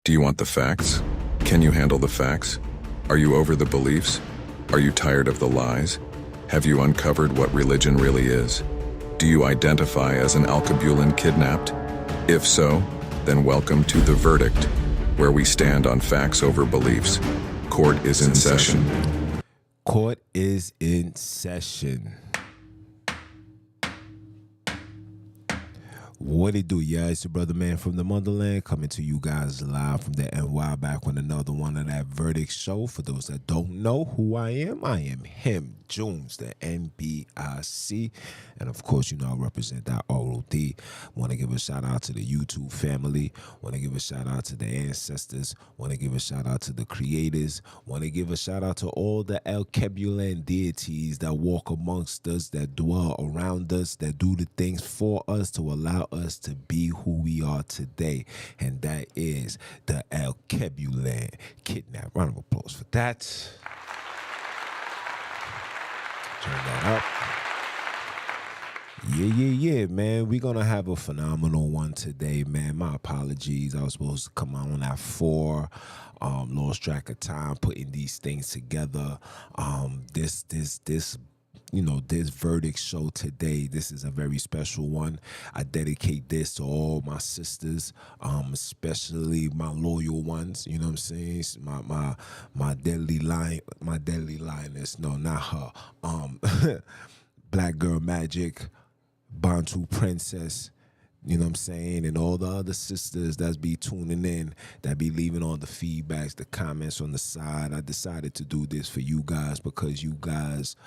Do you want the facts? Can you handle the facts? Are you over the beliefs? Are you tired of the lies? Have you uncovered what religion really is? Do you identify as an Alkebulan kidnapped? If so, then welcome to The Verdict, where we stand on facts over beliefs. Court is in session. Court is in session. What it do, yeah? It's your brother man from the motherland coming to you guys live from the NY, back with another one of that Verdict show. For those that don't know who I am him, Jones, the NBIC. And of course, you know, I represent that R.O.D. Want to give a shout out to the YouTube family. Want to give a shout out to the ancestors. Want to give a shout out to the creators. Want to give a shout out to all the Alkebulan deities that walk amongst us, that dwell around us, that do the things for us to allow us to be who we are today. And that is the Alkebulan kidnap. Round of applause for that. Turn that up. Yeah, man. We're going to have a phenomenal one today, man. My apologies. I was supposed to come on at 4. Lost track of time putting these things together. This Verdict show today, this is a very special one. I dedicate this to all my sisters, especially my loyal ones. You know what I'm saying? My deadly lioness. No, not her. Black Girl Magic, Bantu Princess, you know what I'm saying, and all the other sisters that be tuning in, that be leaving all the feedbacks, the comments on the side. I decided to do this for you guys because you guys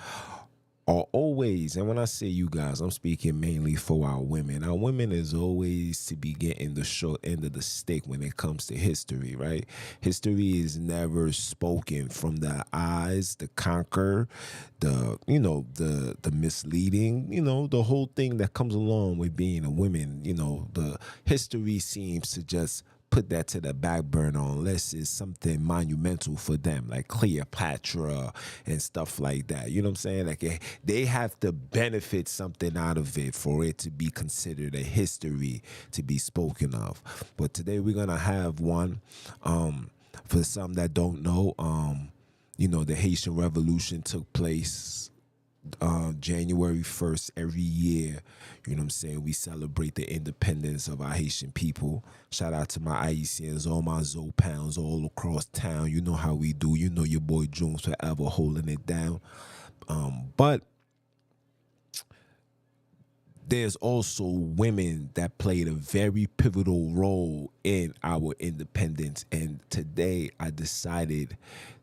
are always, and when I say you guys, I'm speaking mainly for our women. Our women is always to be getting the short end of the stick when it comes to history, right? History is never spoken from the eyes, the conquer, the misleading, the whole thing that comes along with being a woman. The history seems to just put that to the back burner unless it's something monumental for them, like Cleopatra and stuff like that. You know what I'm saying? Like they have to benefit something out of it for it to be considered a history to be spoken of. But today we're gonna have one. For some that don't know, the Haitian Revolution took place January 1st every year. You know what I'm saying? We celebrate the independence of our Haitian people. Shout out to my Haitians, all my Zo pounds all across town. You know how we do. You know your boy Jones forever holding it down. But there's also women that played a very pivotal role in our independence. And today I decided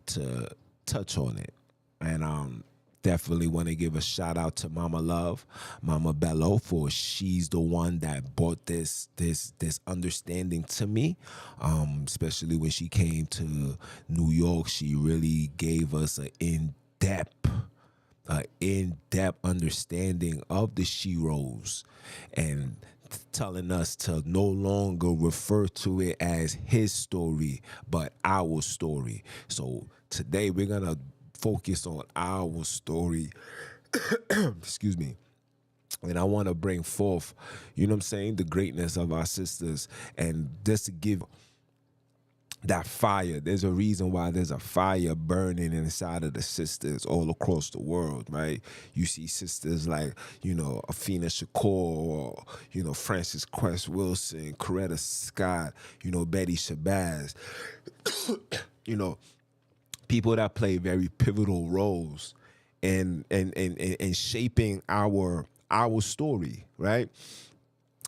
to touch on it. And definitely want to give a shout out to Mama Love, Mama Bello, for she's the one that brought this understanding to me, especially when she came to New York. She really gave us an in-depth understanding of the Sheroes and telling us to no longer refer to it as his story, but our story. So today we're going to focus on our story. Excuse me. And I want to bring forth, you know what I'm saying, the greatness of our sisters, and just to give that fire. There's a reason why there's a fire burning inside of the sisters all across the world, right? You see sisters like, Afina Shakur, or, Frances Cress Wilson, Coretta Scott, Betty Shabazz, people that play very pivotal roles in shaping our story, right?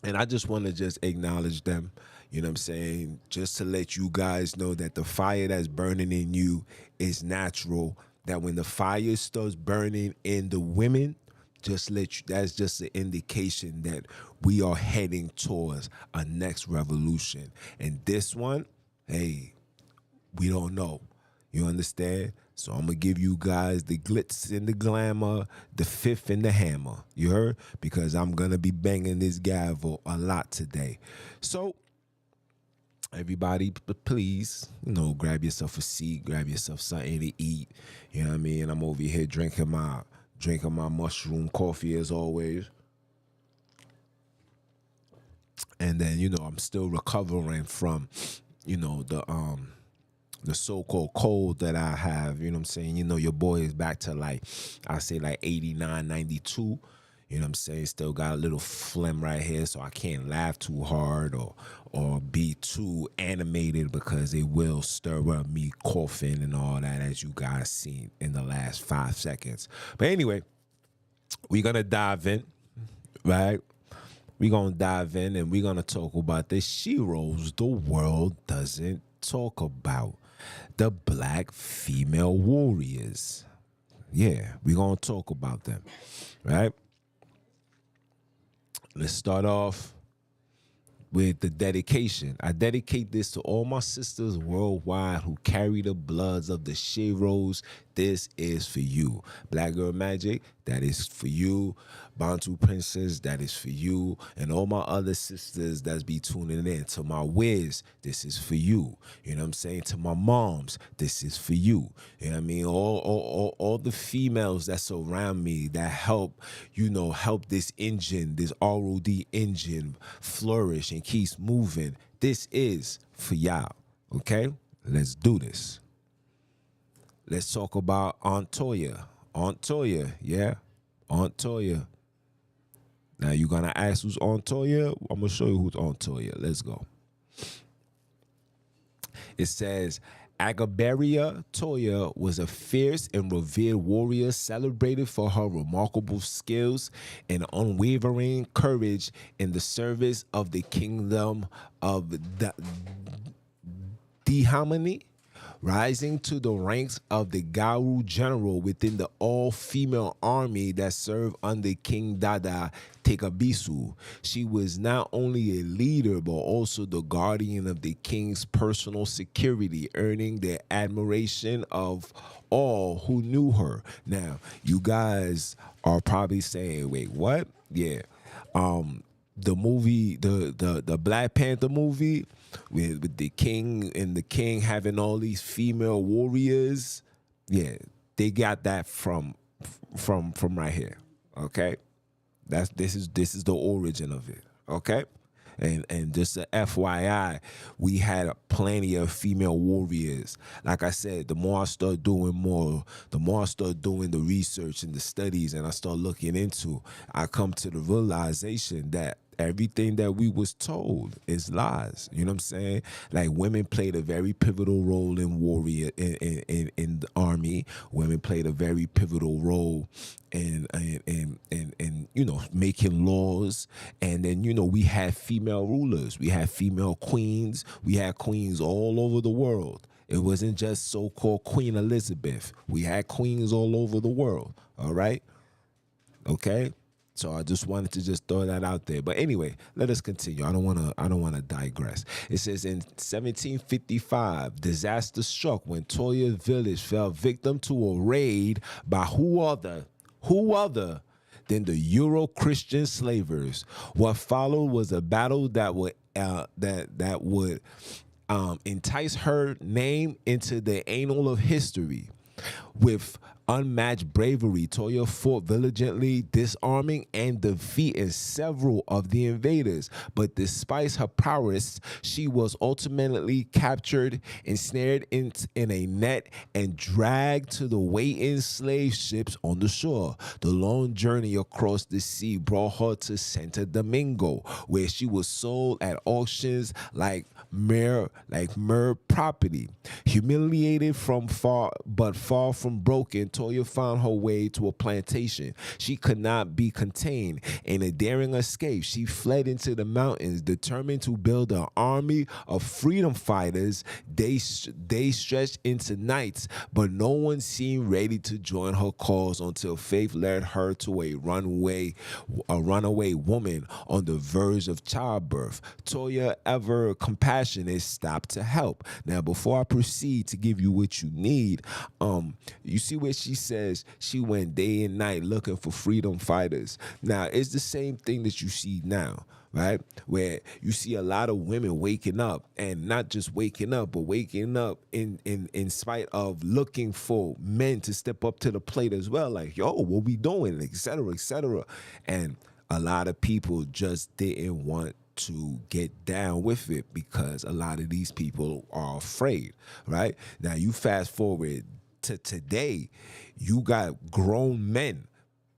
And I just want to just acknowledge them, you know what I'm saying, just to let you guys know that the fire that's burning in you is natural, that when the fire starts burning in the women, that's just an indication that we are heading towards a next revolution. And this one, hey, we don't know. You understand? So I'm going to give you guys the glitz and the glamour, the fifth and the hammer. You heard? Because I'm going to be banging this gavel a lot today. So everybody, please, grab yourself a seat, grab yourself something to eat. You know what I mean? I'm over here drinking my mushroom coffee as always. And then, I'm still recovering from the so-called cold that I have, you know what I'm saying? Your boy is back to I say 89, 92. You know what I'm saying? Still got a little phlegm right here, so I can't laugh too hard or be too animated because it will stir up me coughing and all that, as you guys seen in the last 5 seconds. But anyway, we're gonna dive in, right? We're gonna dive in and we're gonna talk about the Sheroes the world doesn't talk about. The black female warriors. Yeah, we're gonna talk about them, right? Let's start off with the dedication. I dedicate this to all my sisters worldwide who carry the bloods of the Sheroes. This is for you. Black Girl Magic, that is for you. Bantu Princess, that is for you. And all my other sisters that's be tuning in. To my Wiz, this is for you. You know what I'm saying? To my moms, this is for you. You know what I mean? All the females that surround me that help, help this engine, this R.O.D engine flourish and keeps moving. This is for y'all. Okay? Let's do this. Let's talk about Aunt Toya. Aunt Toya, yeah? Aunt Toya. Now, you're going to ask who's Aunt Toya? I'm going to show you who's Aunt Toya. Let's go. It says, Agaberia Toya was a fierce and revered warrior celebrated for her remarkable skills and unwavering courage in the service of the kingdom of Dihominy, rising to the ranks of the Garu general within the all-female army that served under King Dada Tekabisu. She was not only a leader, but also the guardian of the king's personal security, earning the admiration of all who knew her. Now, you guys are probably saying, wait, what? Yeah. The movie, the Black Panther movie, with the king and the king having all these female warriors, yeah, they got that from right here. Okay, this is the origin of it. Okay, and just a FYI, we had plenty of female warriors. Like I said, the more I start doing the research and the studies, and I start looking into, I come to the realization that everything that we was told is lies. You know what I'm saying? Like, women played a very pivotal role in warrior in the army. Women played a very pivotal role in making laws. And then we had female rulers. We had female queens. We had queens all over the world. It wasn't just so-called Queen Elizabeth. We had queens all over the world. All right? Okay? So I just wanted to just throw that out there. But anyway, let us continue. I don't want to digress. It says in 1755, disaster struck when Toya village fell victim to a raid by who other than the Euro-Christian slavers. What followed was a battle that would entice her name into the annal of history. With unmatched bravery, Toya fought valiantly, disarming and defeating several of the invaders. But despite her prowess, she was ultimately captured, ensnared in a net, and dragged to the waiting slave ships on the shore. The long journey across the sea brought her to Santo Domingo, where she was sold at auctions like mere property. Humiliated but far from broken, Toya found her way to a plantation. She could not be contained. In a daring escape, she fled into the mountains, determined to build an army of freedom fighters. They stretched into nights, but no one seemed ready to join her cause until faith led her to a runaway woman on the verge of childbirth. Toya, ever compassionate, stopped to help. Now, before I proceed to give you what you need, you see where she says she went day and night looking for freedom fighters. Now, it's the same thing that you see now, right? Where you see a lot of women waking up, and not just waking up, but waking up in spite of looking for men to step up to the plate as well. Like, yo, what we doing, et cetera, et cetera. And a lot of people just didn't want to get down with it because a lot of these people are afraid, right? Now you fast forward to today, you got grown men,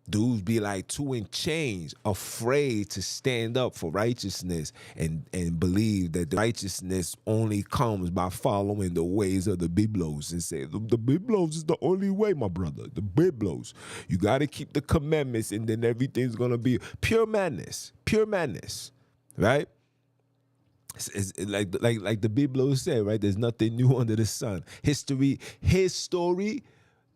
dudes be like 2 in chains, afraid to stand up for righteousness and believe that the righteousness only comes by following the ways of the Biblos and say the Biblos is the only way, my brother. The Biblos, you got to keep the commandments, and then everything's gonna be pure madness, right? It's like the Biblos say, right? There's nothing new under the sun. His story.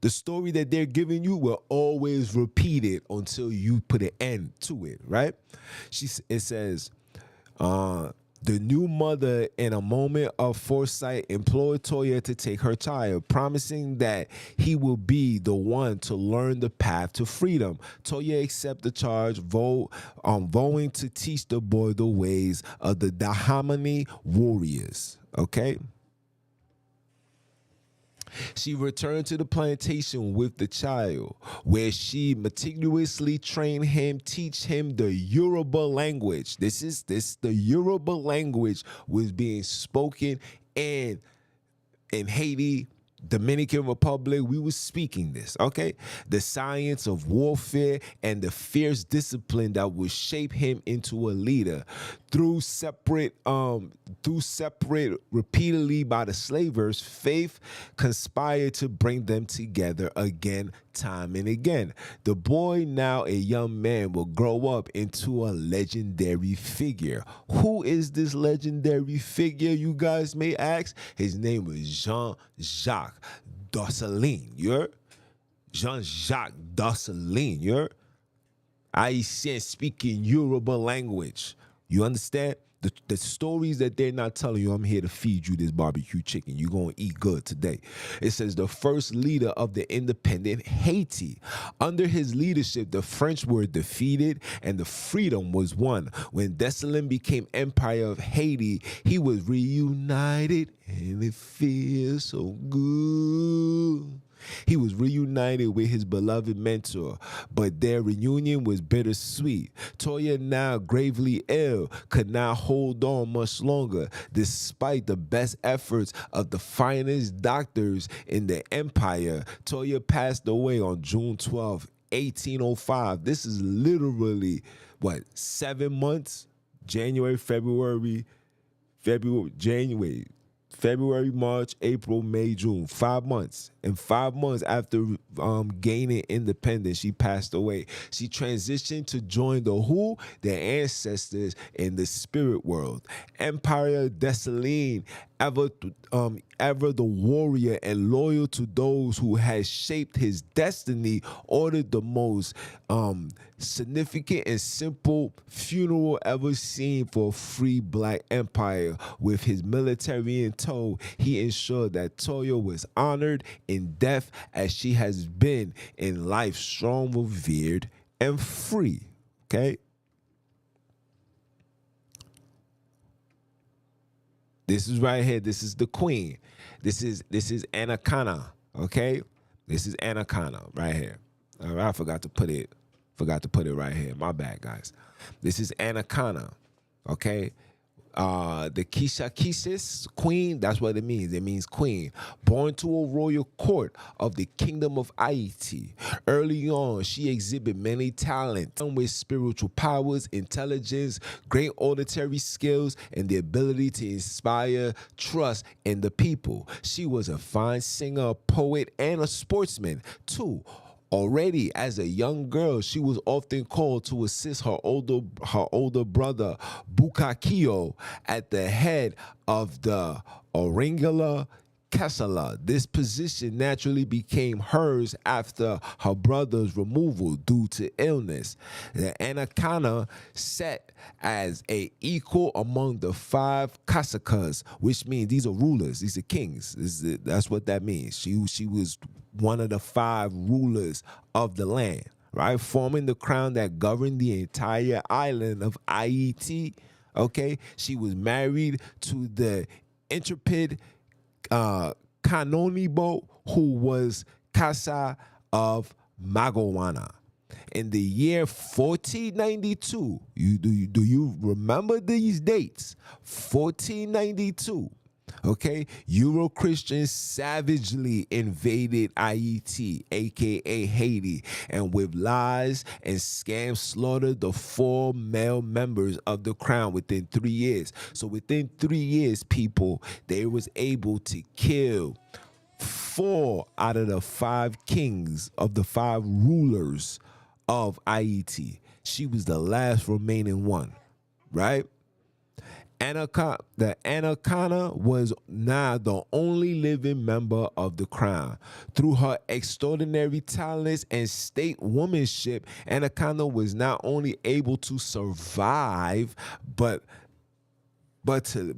The story that they're giving you will always repeat it until you put an end to it, right? It says, the new mother, in a moment of foresight, implored Toya to take her child, promising that he will be the one to learn the path to freedom. Toya accepted the charge, vowing to teach the boy the ways of the Dahamani warriors, okay? She returned to the plantation with the child, where she meticulously trained him, teach him the Yoruba language. The Yoruba language was being spoken in Haiti, Dominican Republic. We were speaking this, okay? The science of warfare and the fierce discipline that would shape him into a leader. Through separate repeatedly by the slavers, faith conspired to bring them together again, time and again. The boy, now a young man, will grow up into a legendary figure. Who is this legendary figure, you guys may ask? His name was Jean-Jacques Dessalines. Jean-Jacques Dessalines. Haitian speaking Yoruba language. You understand? The stories that they're not telling you, I'm here to feed you this barbecue chicken. You're going to eat good today. It says the first leader of the independent Haiti. Under his leadership, the French were defeated and the freedom was won. When Dessalines became Empire of Haiti, he was reunited and it feels so good. He was reunited with his beloved mentor, but their reunion was bittersweet. Toya, now gravely ill, could not hold on much longer, despite the best efforts of the finest doctors in the empire. Toya passed away on June 12, 1805. This is literally, 7 months? February, March, April, May, June. 5 months. And 5 months after gaining independence, she passed away. She transitioned to join their ancestors in the spirit world. Empire Dessalines, ever the warrior and loyal to those who had shaped his destiny, ordered the most significant and simple funeral ever seen for a free black empire. With his military in tow, he ensured that Toya was honored in death as she has been in life, strong, revered, and free. Okay? This is right here. This is the queen. This is Anakana. Okay? This is Anakana right here. All right, I forgot to put it right here. My bad, guys. This is Anakana. Okay? The Kishakisis, queen, that's what it means. It means queen. Born to a royal court of the kingdom of Haiti. Early on, she exhibited many talents with spiritual powers, intelligence, great auditory skills, and the ability to inspire trust in the people. She was a fine singer, a poet, and a sportsman, too. Already as a young girl, she was often called to assist her older brother Bukakio at the head of the Oringala Kasala. This position naturally became hers after her brother's removal due to illness. The Anakana sat as a equal among the 5 Kasakas, which means these are rulers, these are kings. That's what that means. She was one of the 5 rulers of the land, right? Forming the crown that governed the entire island of Haiti. Okay, she was married to the intrepid Kanonibo, who was Kasa of Magawana. In the year 1492, do you remember these dates? 1492. Okay, Euro Christians savagely invaded Haiti, aka Haiti, and with lies and scams slaughtered the 4 male members of the crown within 3 years. So within 3 years, people, they was able to kill 4 out of the 5 kings of the 5 rulers of Haiti. She was the last remaining one, right? The Anaconda was now the only living member of the crown. Through her extraordinary talents and state womanship, Anaconda was not only able to survive, but to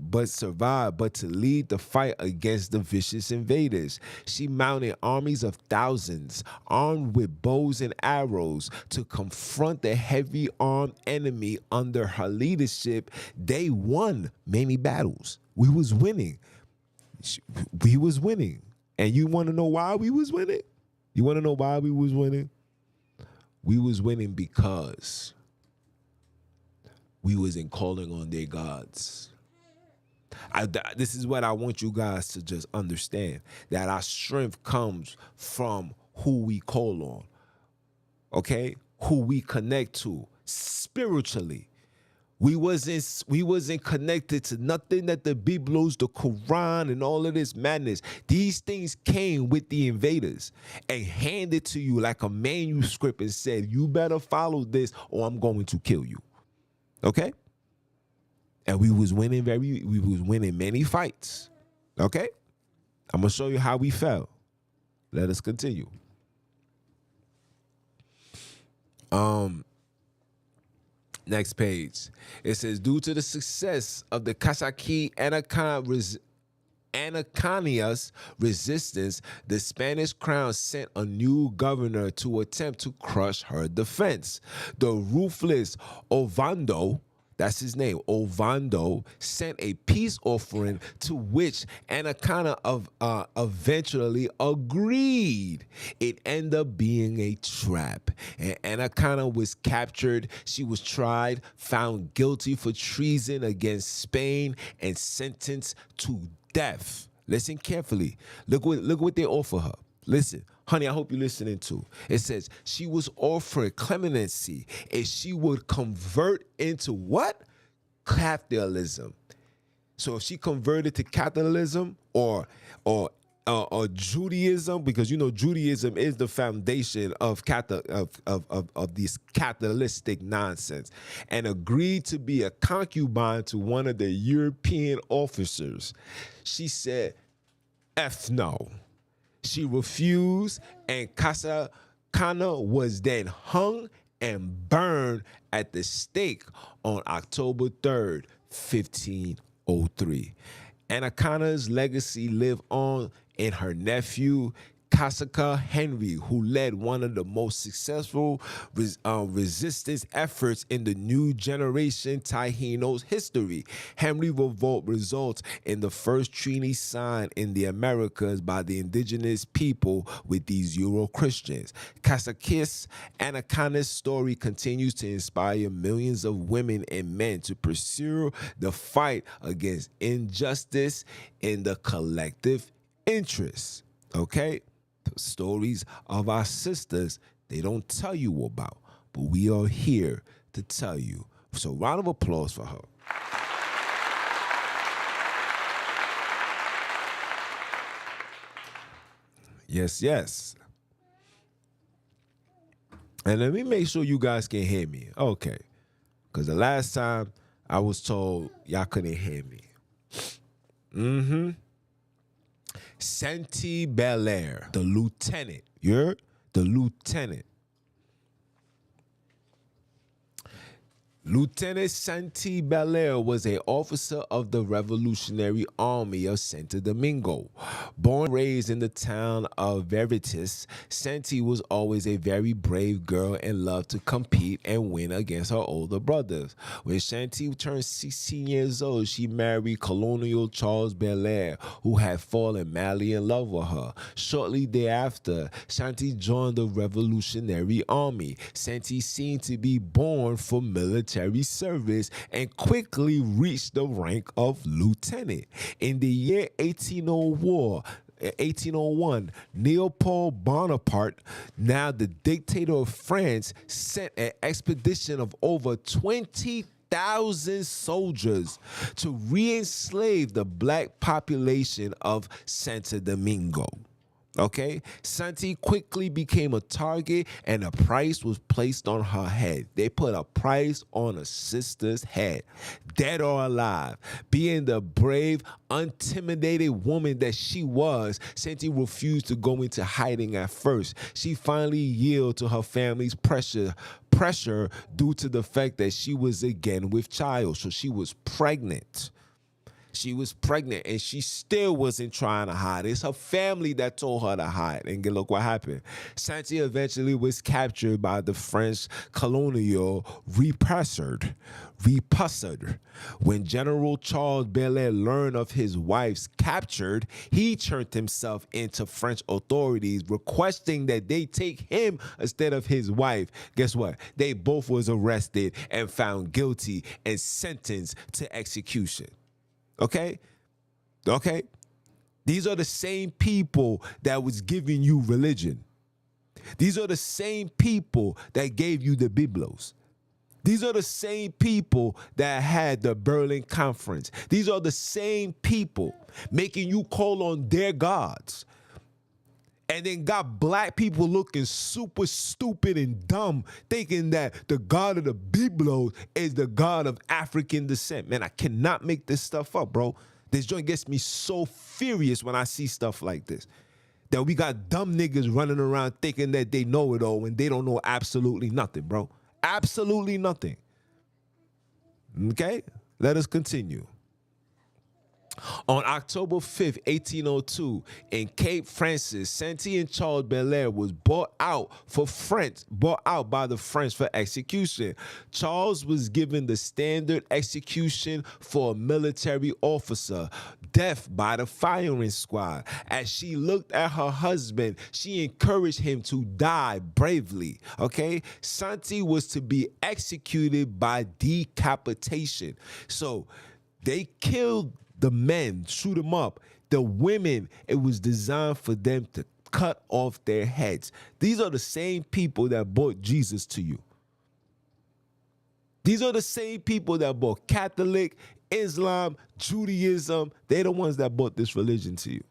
lead the fight against the vicious invaders. She mounted armies of thousands, armed with bows and arrows, to confront the heavy armed enemy. Under her leadership, they won many battles. We was winning. We was winning. And you want to know why we was winning? You want to know why we was winning? We was winning because we wasn't calling on their gods. This is what I want you guys to just understand, that our strength comes from who we call on, okay? Who we connect to spiritually. We wasn't connected to nothing that the Biblos, the Quran, and all of this madness. These things came with the invaders and handed to you like a manuscript and said, you better follow this or I'm going to kill you. Okay? And we was winning many fights. Okay? I'm gonna show you how we fell. Let us continue. Next page. It says, due to the success of the Kasaki Anaconda's resistance, the Spanish crown sent a new governor to attempt to crush her defense. The ruthless Ovando, that's his name, Ovando, sent a peace offering to which Anaconda eventually agreed. It ended up being a trap. And Anaconda was captured. She was tried, found guilty for treason against Spain, and sentenced to death. Listen carefully. Look what they offer her. Listen. Honey, I hope you're listening too. It says she was offered clemency if she would convert into what? Catholicism. So if she converted to Catholicism or Judaism, because you know Judaism is the foundation of this Catholicistic nonsense, and agreed to be a concubine to one of the European officers, she said, F no. She refused, and Kasakana was then hung and burned at the stake on October 3rd, 1503. Anaconda's legacy lived on in her nephew, Kasaka Henry, who led one of the most successful resistance efforts in the new generation Taino's history. Henry revolt results in the first treaty signed in the Americas by the indigenous people with these Euro Christians. Kasakis Anaconda's story continues to inspire millions of women and men to pursue the fight against injustice in the collective interest. Okay? The stories of our sisters, they don't tell you about, but we are here to tell you. So round of applause for her. Yes, yes. And let me make sure you guys can hear me. Okay. Because the last time I was told y'all couldn't hear me. Mm-hmm. Senti Belair, the lieutenant. You heard? The lieutenant. Lieutenant Santi Belair was an officer of the Revolutionary Army of Santo Domingo. Born and raised in the town of Veritas, Santi was always a very brave girl and loved to compete and win against her older brothers. When Santi turned 16 years old, she married Colonel Charles Belair, who had fallen madly in love with her. Shortly thereafter, Santi joined the Revolutionary Army. Santi seemed to be born for military service and quickly reached the rank of lieutenant. In the year 1801, Leopold Bonaparte, now the dictator of France, sent an expedition of over 20,000 soldiers to re-enslave the black population of Santo Domingo. Okay, Santi quickly became a target and a price was placed on her head. They put a price on a sister's head, dead or alive. Being the brave, intimidated woman that she was, Santi refused to go into hiding at first. She finally yielded to her family's pressure due to the fact that she was again with child. So she was pregnant. She was pregnant and she still wasn't trying to hide. It's her family that told her to hide. And look what happened. Santi eventually was captured by the French colonial revered. When General Charles Belair learned of his wife's capture, he turned himself into French authorities, requesting that they take him instead of his wife. Guess what? They both was arrested and found guilty and sentenced to execution. Okay? These are the same people that was giving you religion. These are the same people that gave you the Biblos. These are the same people that had the Berlin Conference. These are the same people making you call on their gods. And then got black people looking super stupid and dumb, thinking that the God of the Biblos is the God of African descent. Man, I cannot make this stuff up, bro. This joint gets me so furious when I see stuff like this. That we got dumb niggas running around thinking that they know it all when they don't know absolutely nothing, bro. Absolutely nothing. Okay? Let us continue. On October 5th, 1802, in Cape Francis, Santi and Charles Belair was bought out by the French for execution. Charles was given the standard execution for a military officer, death by the firing squad. As she looked at her husband, she encouraged him to die bravely. Okay, Santi was to be executed by decapitation. So they killed the men, shoot them up. The women, it was designed for them to cut off their heads. These are the same people that brought Jesus to you. These are the same people that brought Catholic, Islam, Judaism. They're the ones that brought this religion to you.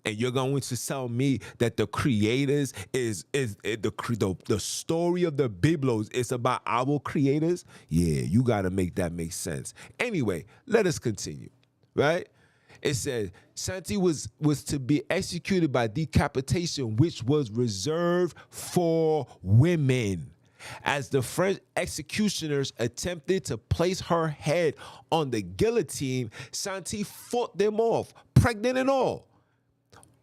And you're going to tell me that the creators is the story of the Biblos is about our creators? Yeah, you got to make that make sense. Anyway, let us continue. Right? It said Santi was to be executed by decapitation, which was reserved for women. As the French executioners attempted to place her head on the guillotine, Santi fought them off, pregnant and all.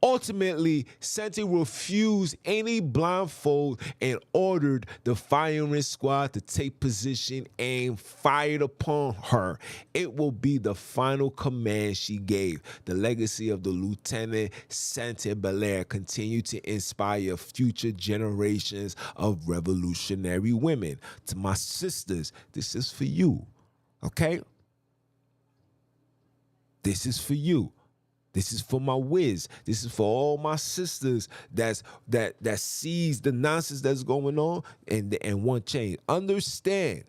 Ultimately, Santi refused any blindfold and ordered the firing squad to take position and fired upon her. It will be the final command she gave. The legacy of the Lieutenant Santi Belair continued to inspire future generations of revolutionary women. To my sisters, this is for you, okay? This is for you. This is for my whiz. This is for all my sisters that sees the nonsense that's going on and want change. Understand,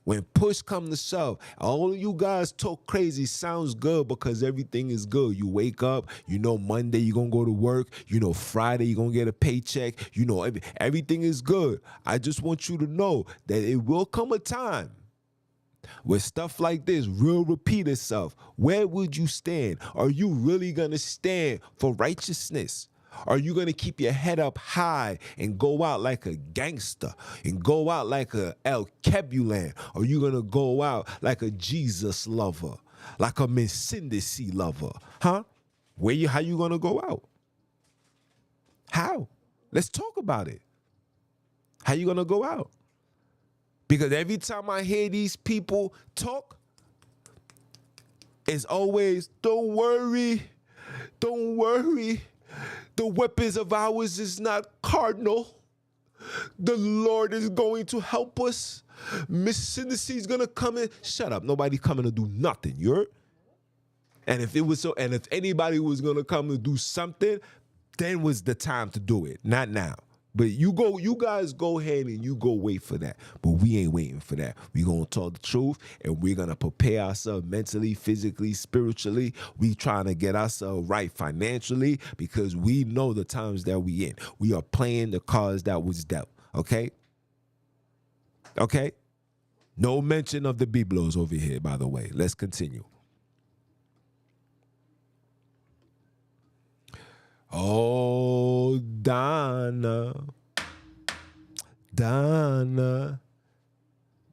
when push comes to shove, all of you guys talk crazy sounds good because everything is good. You wake up, you know Monday you're going to go to work. You know Friday you're going to get a paycheck. You know everything is good. I just want you to know that it will come a time where stuff like this will repeat itself. Where would you stand? Are you really going to stand for righteousness? Are you going to keep your head up high and go out like a gangster and go out like a El Kebulan? Or are you going to go out like a Jesus lover, like a Mesindisi lover? Huh? How you going to go out? How? Let's talk about it. How you going to go out? Because every time I hear these people talk, it's always, don't worry, don't worry. The weapons of ours is not cardinal. The Lord is going to help us. Miss Cindercy is gonna come in. Shut up. Nobody coming to do nothing. You heard? And if anybody was gonna come and do something, then was the time to do it. Not now. But you guys go ahead and you go wait for that. But we ain't waiting for that. We gonna talk the truth and we're gonna prepare ourselves mentally, physically, spiritually. We trying to get ourselves right financially because we know the times that we in. We are playing the cards that was dealt. Okay? Okay? No mention of the Biblos over here, by the way. Let's continue. Oh, Donna.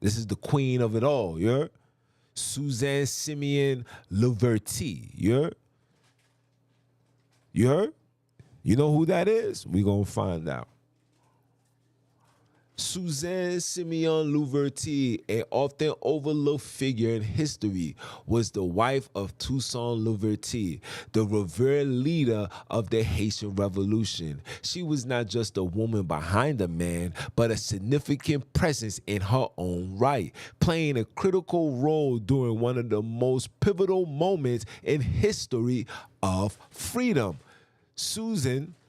This is the queen of it all, you heard? Suzanne Simeon Louverture, you heard? You heard? You know who that is? We gonna find out. Suzanne Simeon Louverture, an often overlooked figure in history, was the wife of Toussaint Louverture, the revered leader of the Haitian Revolution. She was not just a woman behind a man, but a significant presence in her own right, playing a critical role during one of the most pivotal moments in history of freedom. Susanna,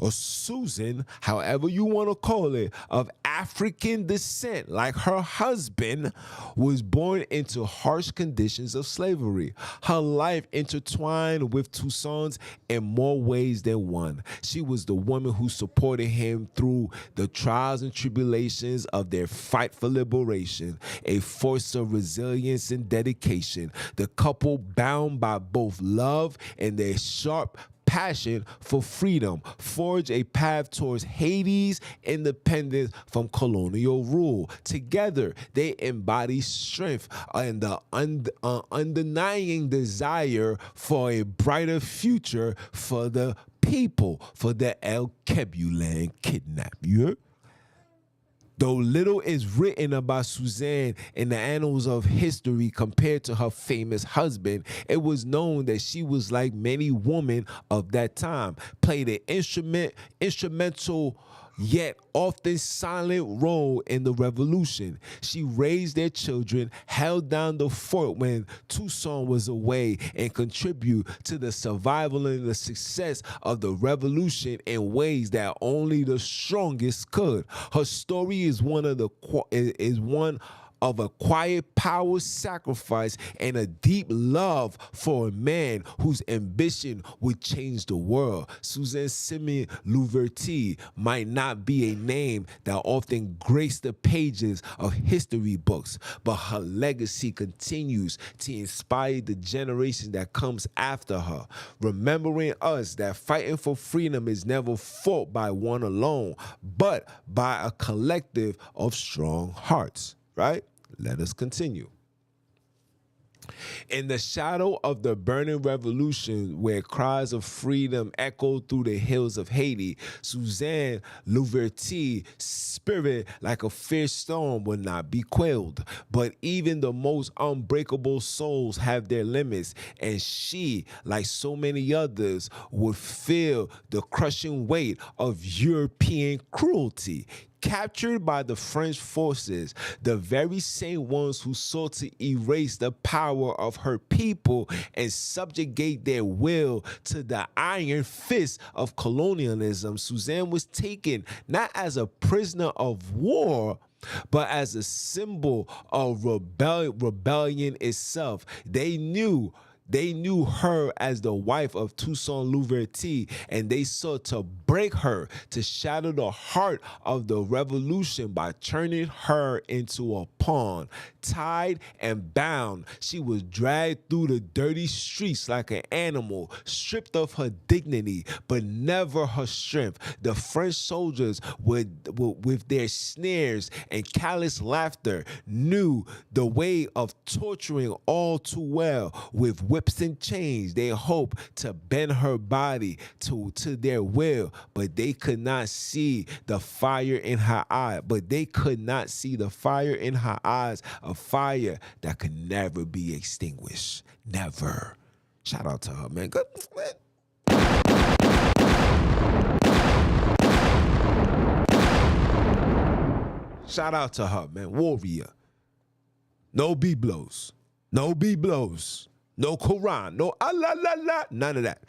or Susan, however you want to call it, of African descent, like her husband, was born into harsh conditions of slavery. Her life intertwined with Toussaint's in more ways than one. She was the woman who supported him through the trials and tribulations of their fight for liberation, a force of resilience and dedication. The couple, bound by both love and their sharp passion for freedom, forge a path towards Haiti's independence from colonial rule. Together, they embody strength and the undenying desire for a brighter future for the people, for the El Kebulan kidnap. You heard? Though little is written about Suzanne in the annals of history compared to her famous husband, it was known that she was, like many women of that time, played an instrumental yet often silent role in the revolution. She raised their children, held down the fort when Toussaint was away, and contributed to the survival and the success of the revolution in ways that only the strongest could. Her story is one of a quiet power sacrifice and a deep love for a man whose ambition would change the world. Suzanne Simeon Louverture might not be a name that often graced the pages of history books, but her legacy continues to inspire the generation that comes after her, remembering us that fighting for freedom is never fought by one alone, but by a collective of strong hearts. Right? Let us continue. In the shadow of the burning revolution, where cries of freedom echoed through the hills of Haiti, Suzanne Louverture's spirit, like a fierce storm, will not be quelled. But even the most unbreakable souls have their limits, and she, like so many others, would feel the crushing weight of European cruelty. Captured by the French forces, the very same ones who sought to erase the power of her people and subjugate their will to the iron fist of colonialism, Suzanne was taken not as a prisoner of war, but as a symbol of rebellion itself. They knew They knew her as the wife of Toussaint Louverture, and they sought to break her, to shatter the heart of the revolution by turning her into a pawn. Tied and bound, she was dragged through the dirty streets like an animal, stripped of her dignity, but never her strength. The French soldiers, with their sneers and callous laughter, knew the way of torturing all too well. With whips and chains, they hoped to bend her body to their will, but they could not see the fire in her eye. But they could not see the fire in her eyes, a fire that could never be extinguished. Never. Shout out to her, man. Good, man. Shout out to her, man. Warrior. No B blows. No B blows. No Quran. No Allah, la, la. None of that.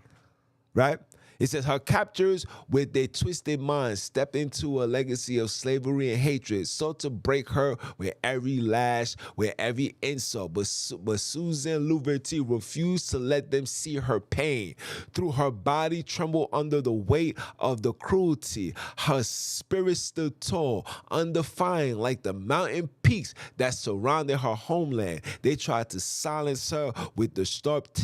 Right? It says her captors with their twisted minds stepped into a legacy of slavery and hatred, sought to break her with every lash, with every insult. But Suzanne Louverture refused to let them see her pain. Through her body trembled under the weight of the cruelty. Her spirit stood tall, undefying like the mountain peaks that surrounded her homeland. They tried to silence her with the sharp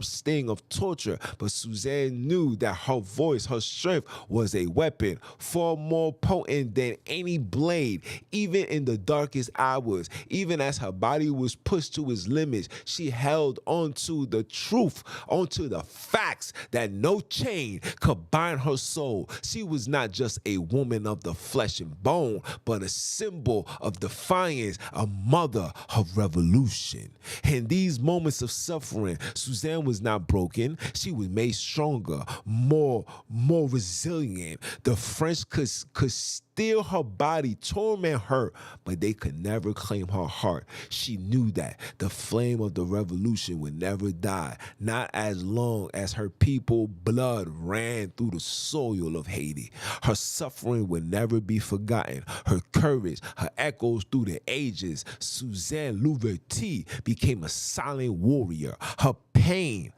sting of torture, but Suzanne knew that her voice, her strength was a weapon far more potent than any blade. Even in the darkest hours, even as her body was pushed to its limits, she held onto the truth, onto the facts that no chain could bind her soul. She was not just a woman of the flesh and bone, but a symbol of defiance, a mother of revolution. In these moments of suffering, Suzanne was not broken. She was made stronger, more resilient. The French could steal her body, torment her, but they could never claim her heart. She knew that the flame of the revolution would never die, not as long as her people's blood ran through the soil of Haiti. Her suffering would never be forgotten. Her courage, her echoes through the ages. Suzanne Louverture became a silent warrior. Her pain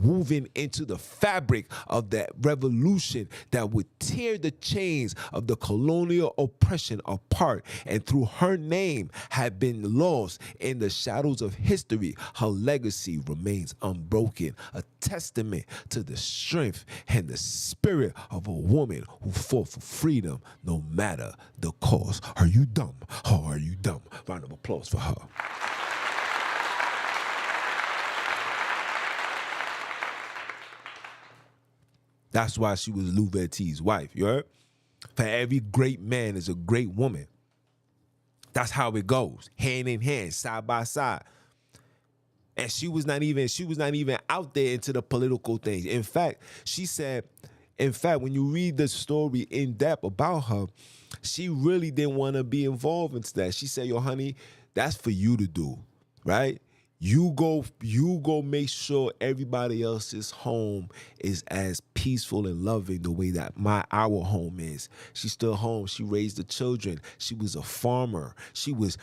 woven into the fabric of that revolution that would tear the chains of the colonial oppression apart. And through her name had been lost in the shadows of history, her legacy remains unbroken, a testament to the strength and the spirit of a woman who fought for freedom no matter the cost. Are you dumb? Oh, are you dumb? Round of applause for her. That's why she was Louverture's wife, you heard? For every great man is a great woman. That's how it goes, hand in hand, side by side. And she was not even out there into the political things. In fact, she said, when you read the story in depth about her, she really didn't want to be involved into that. She said, yo, honey, that's for you to do, right? You go make sure everybody else's home is as peaceful and loving the way that our home is. She stood home. She raised the children. She was a farmer. She was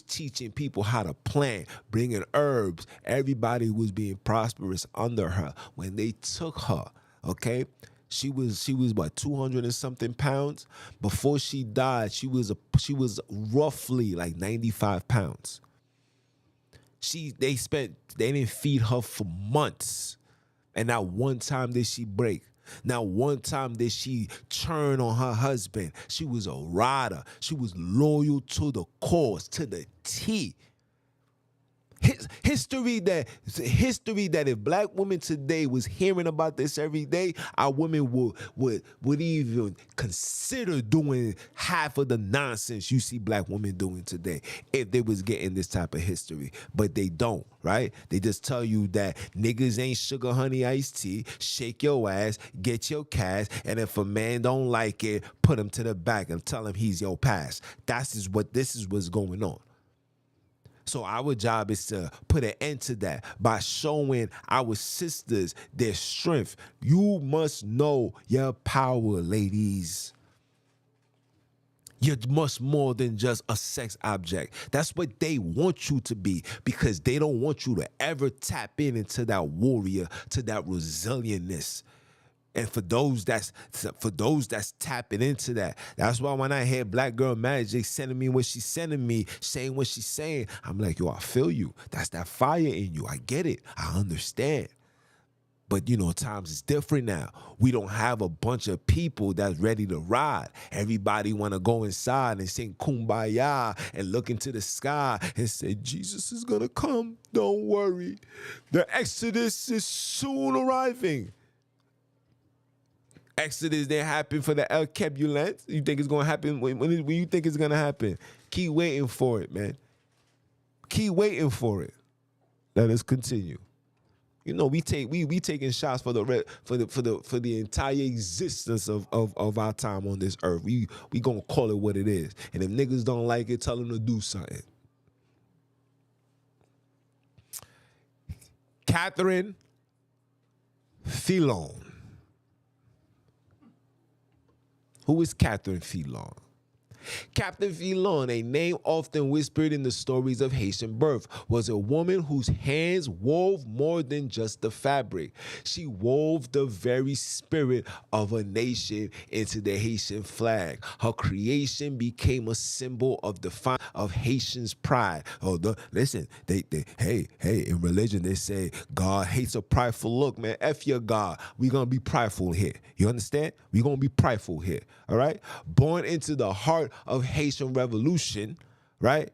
teaching people how to plant, bringing herbs. Everybody was being prosperous under her. When they took her, okay, she was what, 200 and something pounds. Before she died, she was roughly like 95 pounds. They didn't feed her for months. And not one time did she break. Not one time did she turn on her husband. She was a rider. She was loyal to the cause, to the T. History that if black women today was hearing about this every day, our women would even consider doing half of the nonsense you see black women doing today if they was getting this type of history. But they don't, right? They just tell you that niggas ain't sugar, honey, iced tea, shake your ass, get your cash, and if a man don't like it, put him to the back and tell him he's your past. This is what's going on. So our job is to put an end to that by showing our sisters their strength. You must know your power, ladies. You're much more than just a sex object. That's what they want you to be, because they don't want you to ever tap into that warrior, to that resilientness. And for those that's tapping into that, that's why when I hear Black Girl Magic sending me what she's sending me, saying what she's saying, I'm like, yo, I feel you. That's that fire in you. I get it. I understand. But, you know, times is different now. We don't have a bunch of people that's ready to ride. Everybody want to go inside and sing Kumbaya and look into the sky and say, Jesus is going to come. Don't worry. The Exodus is soon arriving. Exodus didn't happen for the El Kebulent. You think it's going to happen? When you think it's going to happen? Keep waiting for it, man. Keep waiting for it. Let us continue. You know, we taking shots for the entire existence of our time on this earth. We gonna call it what it is. And if niggas don't like it, tell them to do something. Catherine Filon. Who is Catherine Filon? Captain Filon, a name often whispered in the stories of Haitian birth, was a woman whose hands wove more than just the fabric. She wove the very spirit of a nation into the Haitian flag. Her creation became a symbol of Haitians' pride. Listen, hey, in religion they say God hates a prideful look, man. F your God. We gonna be prideful here. You understand? We gonna be prideful here. All right. Born into the heart of Haitian Revolution, right?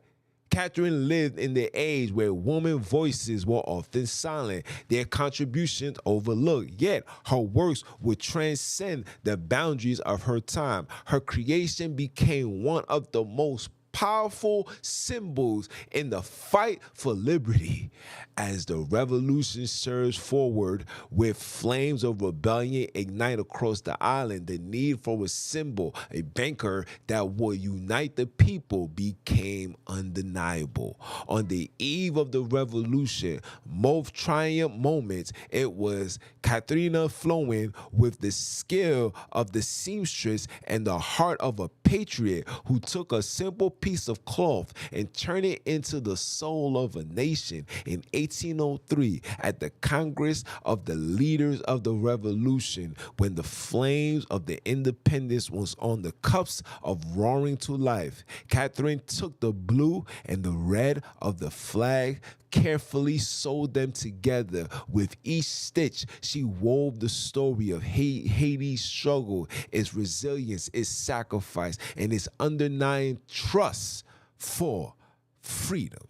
Catherine lived in the age where women voices were often silent, their contributions overlooked, yet her works would transcend the boundaries of her time. Her creation became one of the most powerful symbols in the fight for liberty. As the revolution surged forward with flames of rebellion ignite across the island, the need for a symbol, a banker that would unite the people, became undeniable. On the eve of the revolution, most triumphant moments, it was Katrina flowing with the skill of the seamstress and the heart of a patriot who took a simple piece of cloth and turned it into the soul of a nation. In 1803, at the Congress of the Leaders of the Revolution, when the flames of the independence was on the cusp of roaring to life, Catherine took the blue and the red of the flag, carefully sewed them together. With each stitch, she wove the story of Haiti's struggle, its resilience, its sacrifice, and its underlying trust for freedom.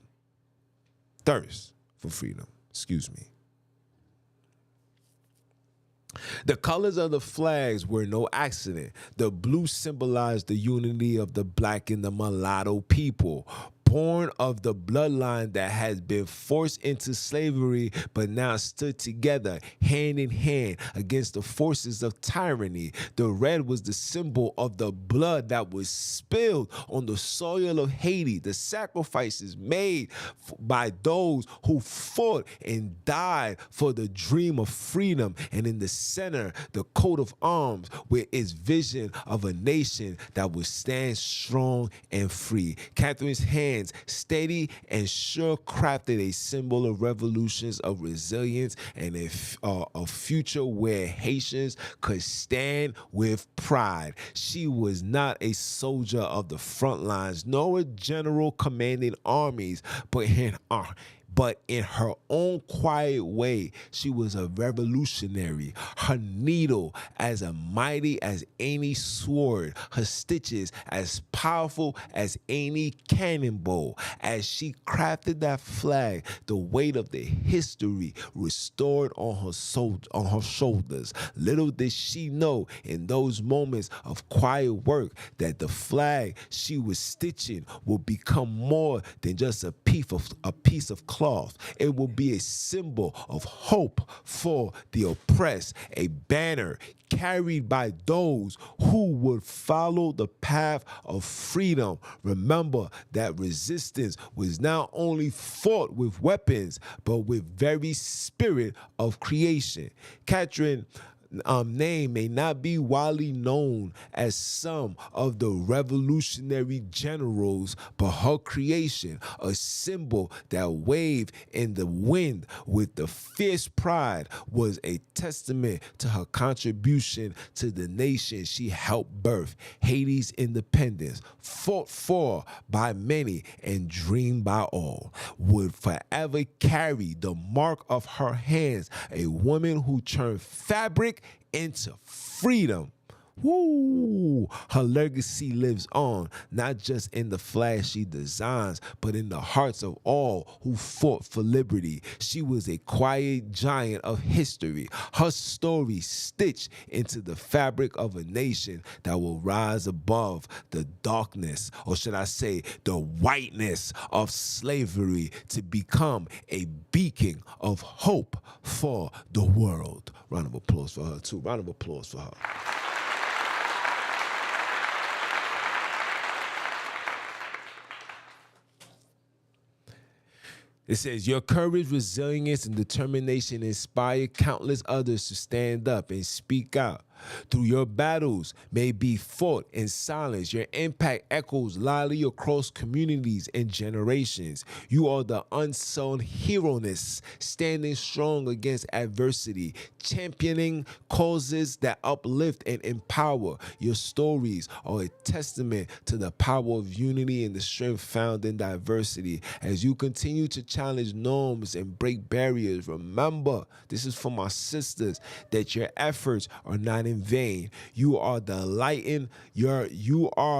Thirst for freedom. Excuse me. The colors of the flags were no accident. The blue symbolized the unity of the black and the mulatto people, born of the bloodline that has been forced into slavery but now stood together hand in hand against the forces of tyranny. The red was the symbol of the blood that was spilled on the soil of Haiti, the sacrifices made by those who fought and died for the dream of freedom. And in the center, the coat of arms with its vision of a nation that would stand strong and free. Catherine's hands, steady and sure, crafted a symbol of revolutions, of resilience, and a future where Haitians could stand with pride. She was not a soldier of the front lines, nor a general commanding armies, but in her own quiet way, she was a revolutionary. Her needle as mighty as any sword, her stitches as powerful as any cannonball. As she crafted that flag, the weight of the history restored on her shoulders. Little did she know in those moments of quiet work that the flag she was stitching would become more than just a piece of cloth. It will be a symbol of hope for the oppressed, a banner carried by those who would follow the path of freedom. Remember that resistance was not only fought with weapons, but with very spirit of creation. Catherine name may not be widely known as some of the revolutionary generals, but her creation, a symbol that waved in the wind with the fierce pride, was a testament to her contribution to the nation she helped birth. Haiti's independence, fought for by many and dreamed by all, would forever carry the mark of her hands, a woman who turned fabric into freedom. Woo! Her legacy lives on, not just in the flashy designs, but in the hearts of all who fought for liberty. She was a quiet giant of history, her story stitched into the fabric of a nation that will rise above the darkness, or should I say, the whiteness of slavery, to become a beacon of hope for the world. Round of applause for her, too. Round of applause for her. It says, your courage, resilience, and determination inspire countless others to stand up and speak out. Through your battles may be fought in silence, your impact echoes loudly across communities and generations. You are the unsung heroess, standing strong against adversity, championing causes that uplift and empower. Your stories are a testament to the power of unity and the strength found in diversity. As you continue to challenge norms and break barriers, remember, this is for my sisters, that your efforts are not in vain. You are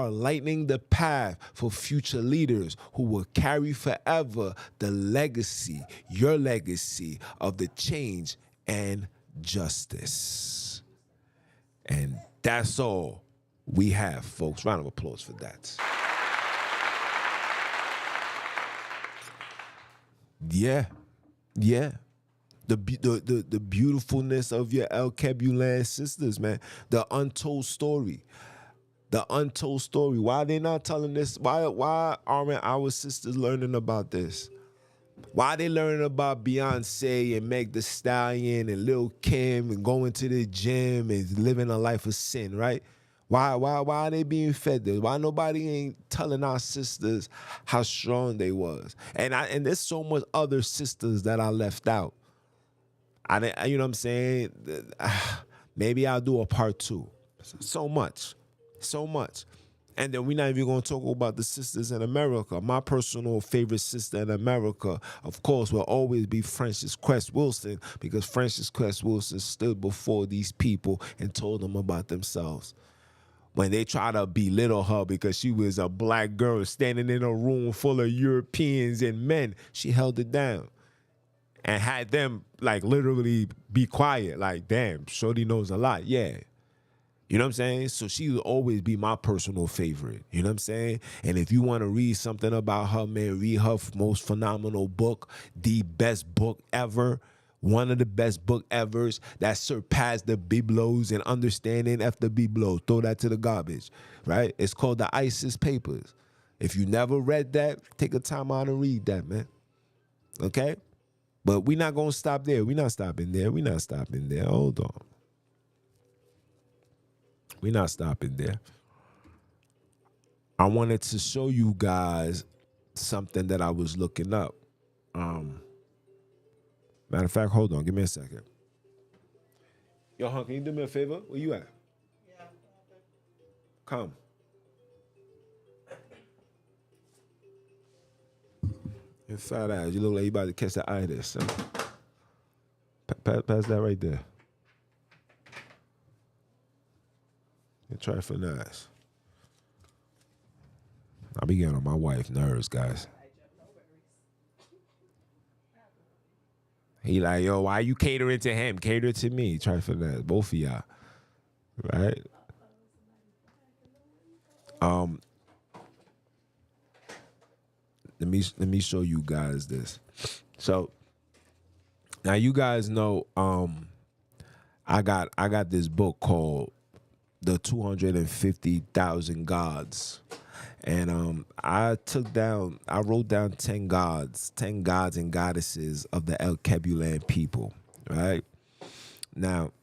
lightening the path for future leaders who will carry forever the legacy, your legacy of the change and justice. And that's all we have, folks. Round of applause for that. Yeah. The beautifulness of your El Kebulan sisters, man. The untold story. Why they not telling this? Why aren't our sisters learning about this? Why they learning about Beyonce and Meg Thee Stallion and Lil Kim and going to the gym and living a life of sin, right? Why are they being fed this? Why nobody ain't telling our sisters how strong they was? And there's so much other sisters that I left out. You know what I'm saying? Maybe I'll do a part 2. So much. And then we're not even going to talk about the sisters in America. My personal favorite sister in America, of course, will always be Frances Cress Wilson, because Frances Cress Wilson stood before these people and told them about themselves. When they try to belittle her because she was a black girl standing in a room full of Europeans and men, she held it down and had them like literally be quiet. Like, damn, shorty knows a lot. Yeah. You know what I'm saying? So she will always be my personal favorite. You know what I'm saying? And if you want to read something about her, man, read her most phenomenal book, the best book ever. One of the best book evers that surpassed the Biblos and understanding after Biblos. Throw that to the garbage, right? It's called the ISIS Papers. If you never read that, take a time out and read that, man. Okay? But we're not going to stop there. We're not stopping there. Hold on. We're not stopping there. I wanted to show you guys something that I was looking up. Matter of fact, hold on. Give me a second. Yo, hon, can you do me a favor? Where you at? Yeah. Come. Your fat ass. You look like you about to catch the itis. Huh? Pass that right there. And try for nice. I be getting on my wife's nerves, guys. He like, yo, why you catering to him? Cater to me. Try for that. Both of y'all. Right? Let me show you guys this. So now you guys know I got this book called The 250,000 Gods. And I wrote down 10 gods and goddesses of the El Kebulan people, right? Now,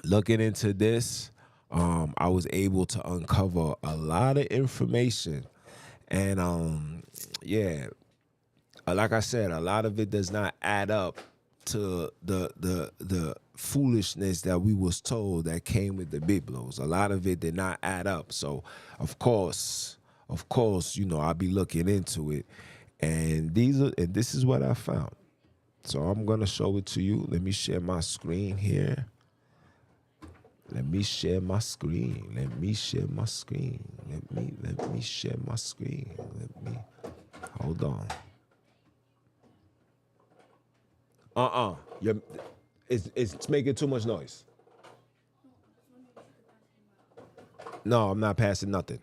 looking into this, I was able to uncover a lot of information. And yeah, like I said, a lot of it does not add up to the foolishness that we was told that came with the Biblos. A lot of it did not add up. So of course, you know, I'll be looking into it. And this is what I found. So I'm gonna show it to you. Let me share my screen here. Let me share my screen. Let me share my screen. Let me share my screen. Let me hold on. You're, it's making too much noise. No, I'm not passing nothing.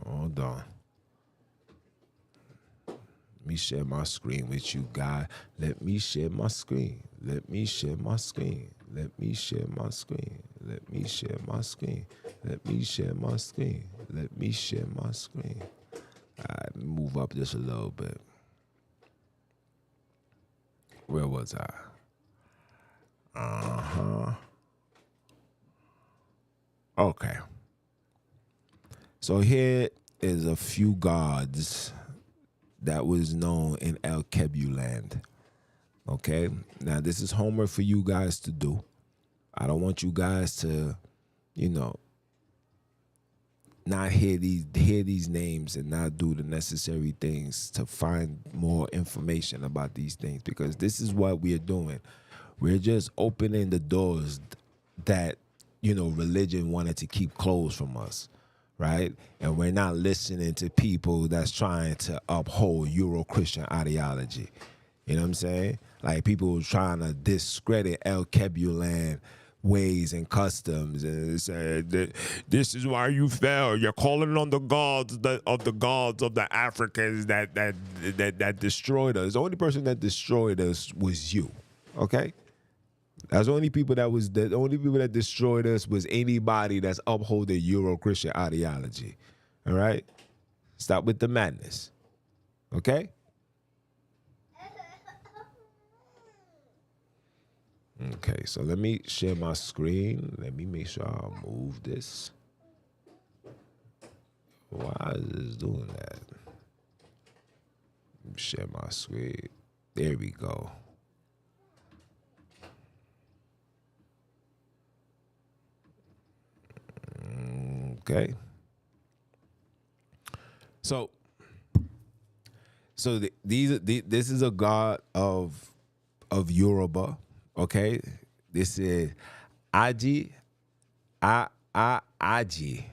Hold on. Let me share my screen with you, guys. Let me share my screen. Let me share my screen. Let me share my screen. Let me share my screen. Let me share my screen. Let me share my screen. All right, move up just a little bit. Where was I? Okay. So here is a few gods that was known in El Kebuland. Okay. Now this is homework for you guys to do. I don't want you guys to, you know, not hear these names and not do the necessary things to find more information about these things, because this is what we are doing. We're just opening the doors that, you know, religion wanted to keep closed from us, right? And we're not listening to people that's trying to uphold Euro-Christian ideology. You know what I'm saying? Like people trying to discredit El Kebulan ways and customs and say that this is why you fell. You're calling on the gods of the Africans that destroyed us. The only person that destroyed us was you. Okay? That's the only people that destroyed us was anybody that's upholding Euro-Christian ideology. All right? Stop with the madness. Okay? Okay, so let me share my screen. Let me make sure I move this. Why is this doing that? Let me share my screen. There we go. Okay. So this is a god of Yoruba. Okay, this is Aji. Aji.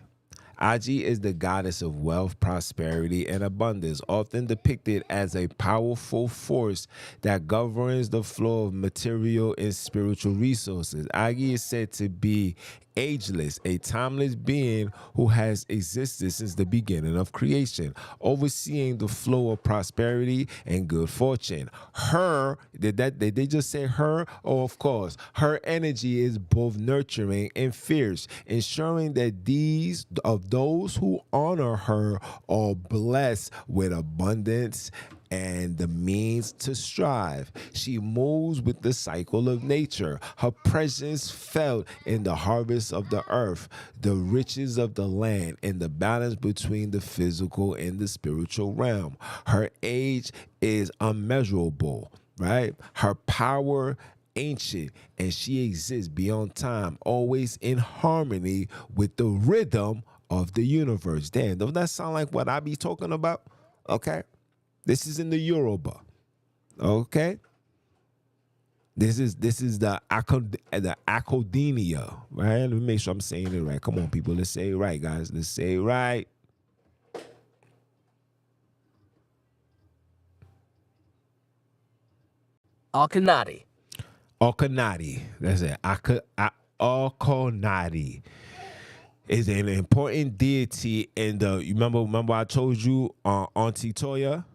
Aji is the goddess of wealth, prosperity, and abundance, often depicted as a powerful force that governs the flow of material and spiritual resources. Agi is said to be ageless, a timeless being who has existed since the beginning of creation, overseeing the flow of prosperity and good fortune. Did they just say her? Oh, of course. Her energy is both nurturing and fierce, ensuring that those who honor her are blessed with abundance and the means to strive. She moves with the cycle of nature. Her presence felt in the harvest of the earth, the riches of the land, and the balance between the physical and the spiritual realm. Her age is unmeasurable, right? Her power ancient, and she exists beyond time, always in harmony with the rhythm of the universe. Damn, don't that sound like what I be talking about? Okay. This is in the Yoruba. Okay. This is the academia, right? Let me make sure I'm saying it right. Come on, people. Let's say it right, guys. Let's say it right. Alkanati. Alkanati. That's it. Alkanati is an important deity in the. You remember I told you Auntie Toya,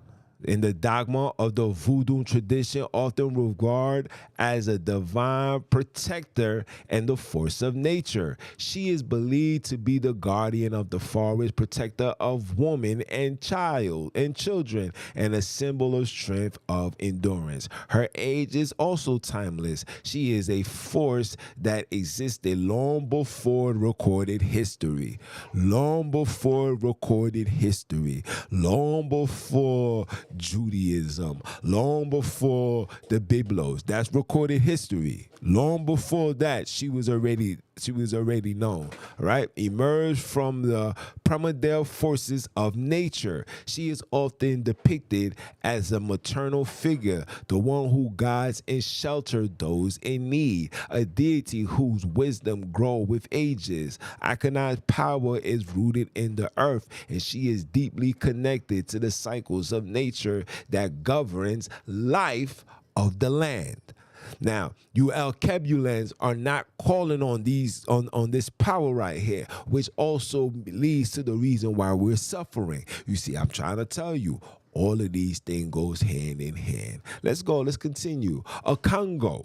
in the dogma of the voodoo tradition, often regarded as a divine protector and the force of nature. She is believed to be the guardian of the forest, protector of women and children, and a symbol of strength of endurance. Her age is also timeless. She is a force that existed long before recorded history. Long before recorded history. Long before Judaism, long before the Biblos. That's recorded history. Long before that, she was already known, right? Emerged from the primordial forces of nature. She is often depicted as a maternal figure, the one who guides and shelters those in need, a deity whose wisdom grows with ages. Iconized power is rooted in the earth, and she is deeply connected to the cycles of nature that governs life of the land. Now, you Alkebulans are not calling on this power right here, which also leads to the reason why we're suffering. You see, I'm trying to tell you, all of these things goes hand in hand. Let's go. Let's continue. A Congo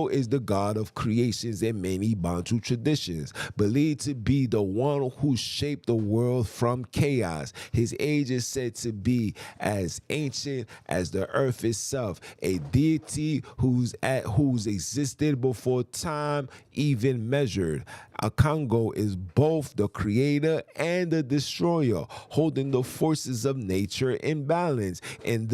is the god of creations in many Bantu traditions, believed to be the one who shaped the world from chaos. His age is said to be as ancient as the earth itself, a deity who's existed before time even measured. A Congo is both the creator and the destroyer, holding the forces of nature in balance. In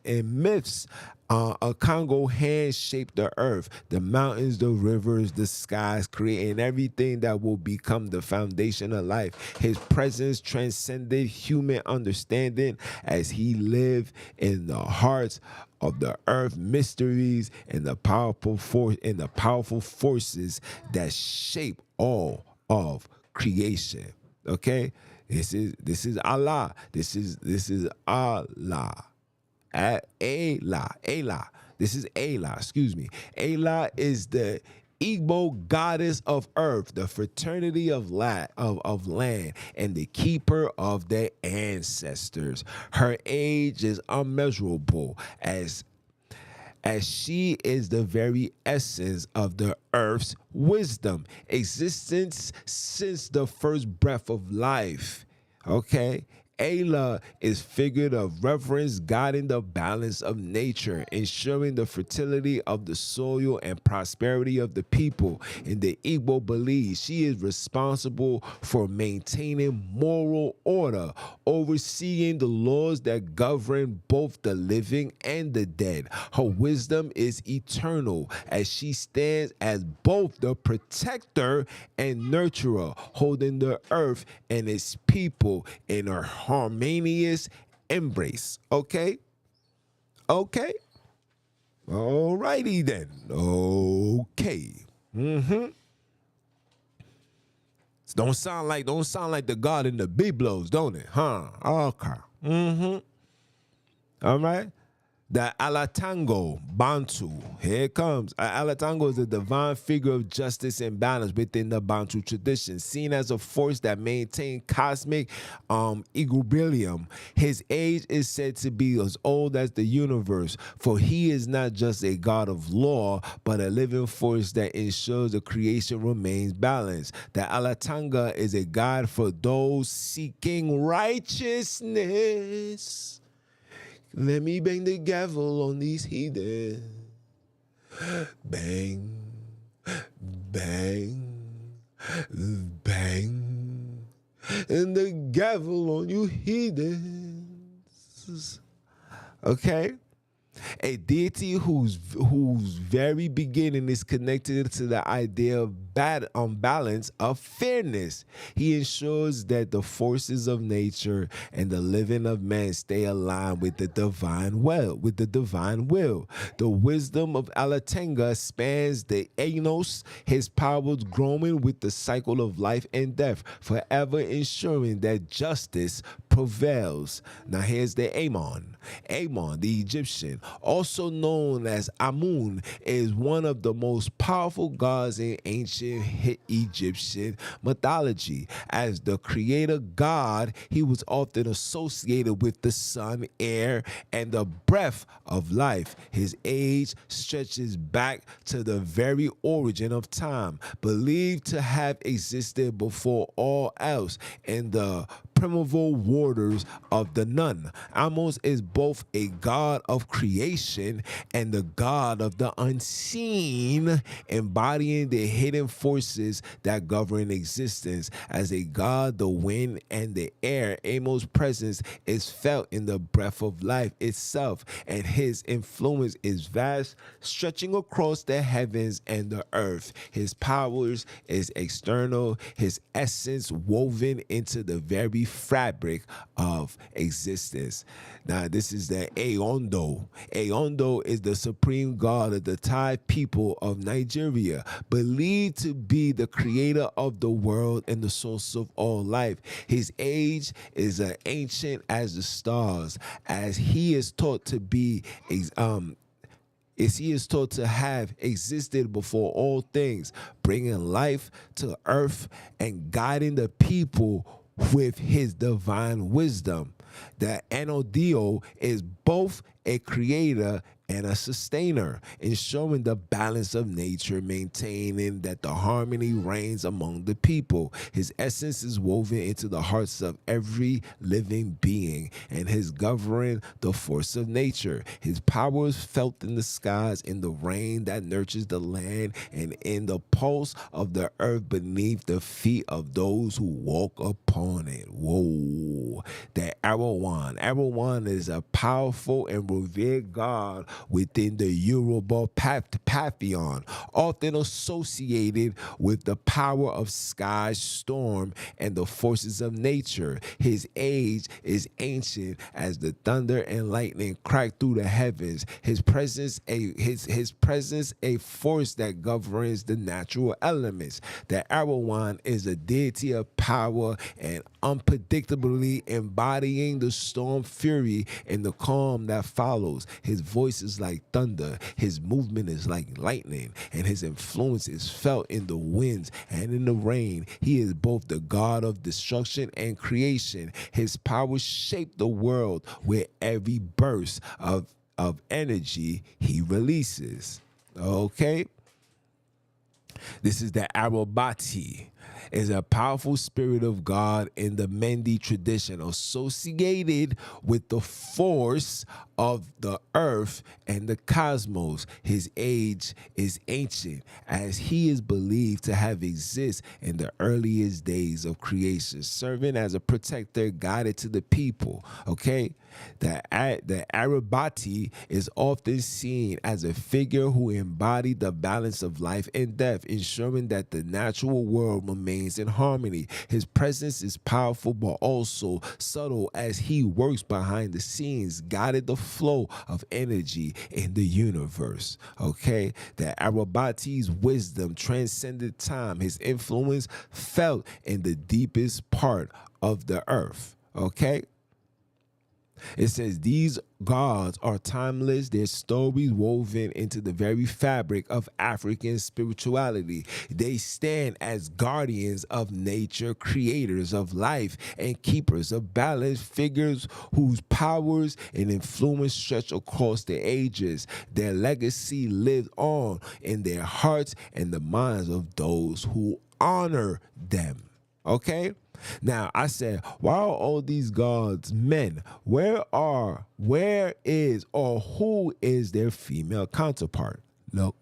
myths, a Congo hand shaped the earth, the mountains, the rivers, the skies, creating everything that will become the foundation of life. His presence transcended human understanding as he lived in the hearts of the earth mysteries and the powerful forces that shape all of creation. Okay, this is Allah. This is Allah. Ayla. This is Ayla. Excuse me. Ayla is the Igbo goddess of earth, the fraternity of land, and the keeper of their ancestors. Her age is unmeasurable as she is the very essence of the earth's wisdom, existence since the first breath of life. Okay? Ayla is figure of reverence, guiding the balance of nature, ensuring the fertility of the soil and prosperity of the people. In the Igbo belief, she is responsible for maintaining moral order, overseeing the laws that govern both the living and the dead. Her wisdom is eternal as she stands as both the protector and nurturer, holding the earth and its people in her harmonious embrace. Okay? Okay? Alrighty then. Okay. Don't sound like the God in the Biblos, don't it? Huh? Okay. All right. The Alatango Bantu. Here it comes. Alatango is a divine figure of justice and balance within the Bantu tradition, seen as a force that maintains cosmic equilibrium. His age is said to be as old as the universe, for he is not just a god of law, but a living force that ensures the creation remains balanced. The Alatanga is a god for those seeking righteousness. Let me bang the gavel on these heathens. Bang, bang, bang. And the gavel on you heathens. Okay? A deity whose very beginning is connected to the idea of balance of fairness. He ensures that the forces of nature and the living of man stay aligned with the divine will. The wisdom of Alatenga spans the Aenos, his powers growing with the cycle of life and death, forever ensuring that justice prevails. Now here's the Amon. Amon, the Egyptian, also known as Amun, is one of the most powerful gods in ancient Egyptian mythology. As the creator god, he was often associated with the sun, air, and the breath of life. His age stretches back to the very origin of time, believed to have existed before all else in the primeval waters of the Nun. Amos is both a god of creation and the god of the unseen, embodying the hidden forces that govern existence. As a god, the wind and the air, Amos' presence is felt in the breath of life itself, and his influence is vast, stretching across the heavens and the earth. His powers is external, his essence woven into the very fabric of existence. Now, this is the Aondo. Aondo is the supreme god of the Thai people of Nigeria, believed to be the creator of the world and the source of all life. His age is as ancient as the stars, as he is taught to be he is taught to have existed before all things, bringing life to earth and guiding the people with his divine wisdom. The Anodio is both a creator and a sustainer, ensuring the balance of nature, maintaining that the harmony reigns among the people. His essence is woven into the hearts of every living being, and his governing the force of nature. His power is felt in the skies, in the rain that nurtures the land, and in the pulse of the earth beneath the feet of those who walk upon it. Whoa. The R.O.D. R.O.D. is a powerful and revered god within the Yoruba pantheon, often associated with the power of sky, storm, and the forces of nature. His age is ancient as the thunder and lightning crack through the heavens. His presence a force that governs the natural elements. The R.O.D. is a deity of power and unpredictably embodying the storm fury and the calm that follows. His voice is like thunder, his movement is like lightning, and his influence is felt in the winds and in the rain. He is both the god of destruction and creation. His power shaped the world with every burst of energy he releases. Okay? This is the Arobati. Is a powerful spirit of God in the Mendi tradition, associated with the force of the earth and the cosmos. His age is ancient, as he is believed to have existed in the earliest days of creation, serving as a protector guided to the people. Okay? The Arabati is often seen as a figure who embodied the balance of life and death, ensuring that the natural world remains in harmony. His presence is powerful but also subtle, as he works behind the scenes, guiding the flow of energy in the universe. Okay? The Arabati's wisdom transcended time. His influence felt in the deepest part of the earth. Okay? It says these gods are timeless, their stories woven into the very fabric of African spirituality. They stand as guardians of nature, creators of life, and keepers of balance, figures whose powers and influence stretch across the ages. Their legacy lives on in their hearts and the minds of those who honor them. Okay? Now, I said, why are all these gods men? Where is, or who is their female counterpart? Look.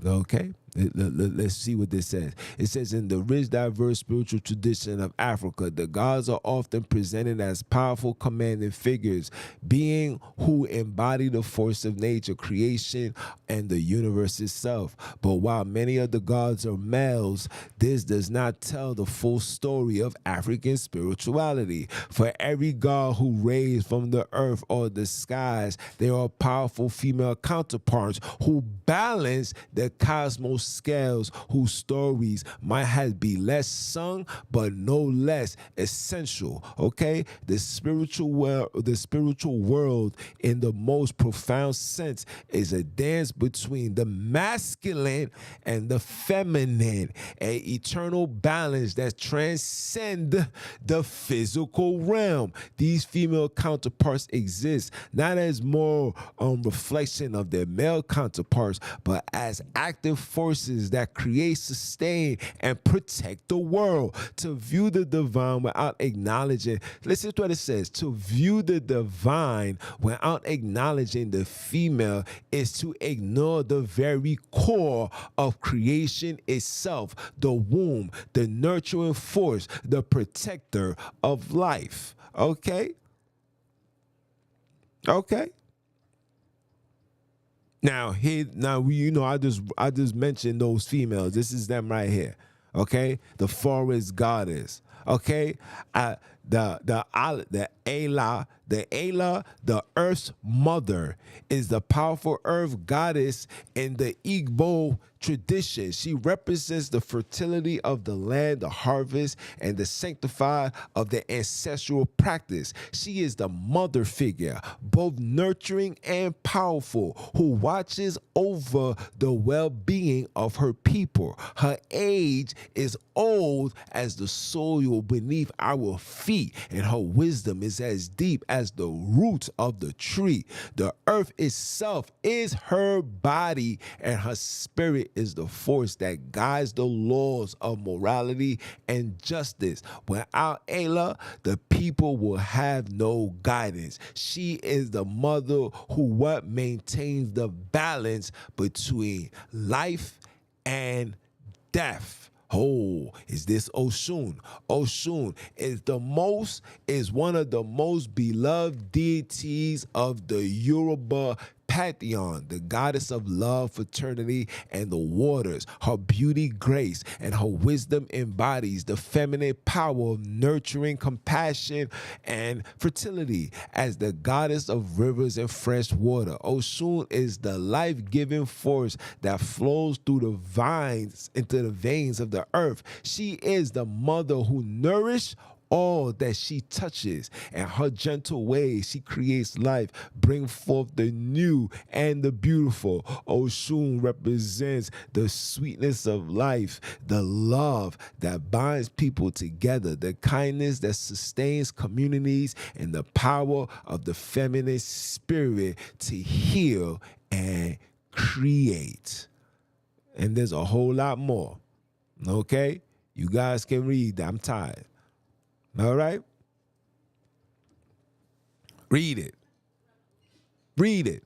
Okay? Let's see what this says. It says, in the rich, diverse spiritual tradition of Africa, the gods are often presented as powerful, commanding figures, being who embody the force of nature, creation, and the universe itself. But while many of the gods are males, this does not tell the full story of African spirituality. For every god who raised from the earth or the skies, there are powerful female counterparts who balance the cosmos scales whose stories might have be less sung but no less essential. Okay, the spiritual world in the most profound sense is a dance between the masculine and the feminine, a eternal balance that transcends the physical realm. These female counterparts exist not as more reflection of their male counterparts, but as active forces that create, sustain, and protect the world. To view the divine without acknowledging, listen to what it says, to view the divine without acknowledging the female is to ignore the very core of creation itself, the womb, the nurturing force, the protector of life. Okay? Okay? Now I just mentioned those females. This is them right here. Okay, the forest goddess. Okay, the Ayla, the Earth's mother, is the powerful Earth goddess in the Igbo tradition. She represents the fertility of the land, the harvest, and the sanctified of the ancestral practice. She is the mother figure, both nurturing and powerful, who watches over the well-being of her people. Her age is old as the soil beneath our feet, and her wisdom is as deep as the roots of the tree. The earth itself is her body, and her spirit is the force that guides the laws of morality and justice. Without Ayla, the people will have no guidance. She is the mother who maintains the balance between life and death. Oh, is this Oshun? Oshun is one of the most beloved deities of the Yoruba pantheon, the goddess of love, fraternity, and the waters. Her beauty, grace, and her wisdom embodies the feminine power of nurturing, compassion, and fertility. As the goddess of rivers and fresh water, Oshun is the life-giving force that flows through the vines into the veins of the earth. She is the mother who nourishes all that she touches, and her gentle ways she creates life, bring forth the new and the beautiful. Oshun represents the sweetness of life, the love that binds people together, the kindness that sustains communities, and the power of the feminine spirit to heal and create. And there's a whole lot more. Okay? You guys can read that. I'm tired. All right? Read it. Read it.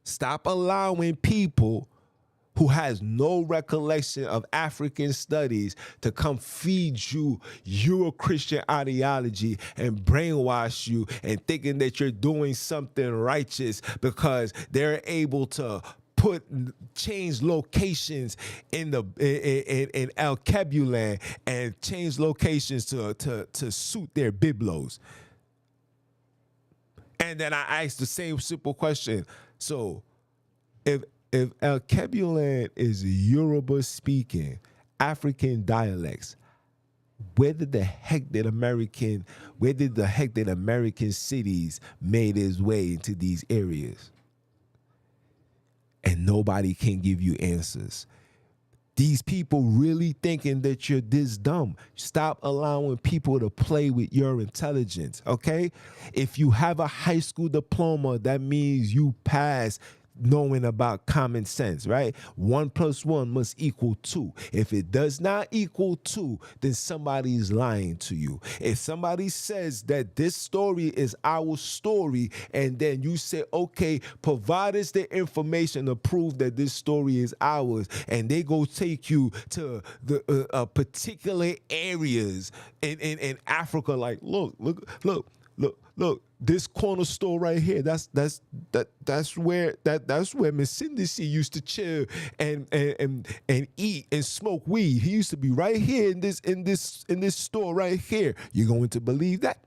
Stop allowing people who has no recollection of African studies to come feed you Euro-Christian ideology and brainwash you and thinking that you're doing something righteous because they're able to change locations in El Kebulan and change locations to suit their biblos. And then I asked the same simple question. So if El Kebulan is Yoruba speaking African dialects, where did the heck did American cities made its way into these areas? And nobody can give you answers. These people really thinking that you're this dumb. Stop allowing people to play with your intelligence, okay? If you have a high school diploma, that means you pass knowing about common sense, right? 1 + 1 must equal 2. If it does not equal 2, then somebody is lying to you. If somebody says that this story is our story, and then you say, okay, provide us the information to prove that this story is ours, and they go take you to the particular areas in Africa, like, look, this corner store right here, that's where Miss Cindy used to chill and eat and smoke weed. He used to be right here in this store right here. You're going to believe that?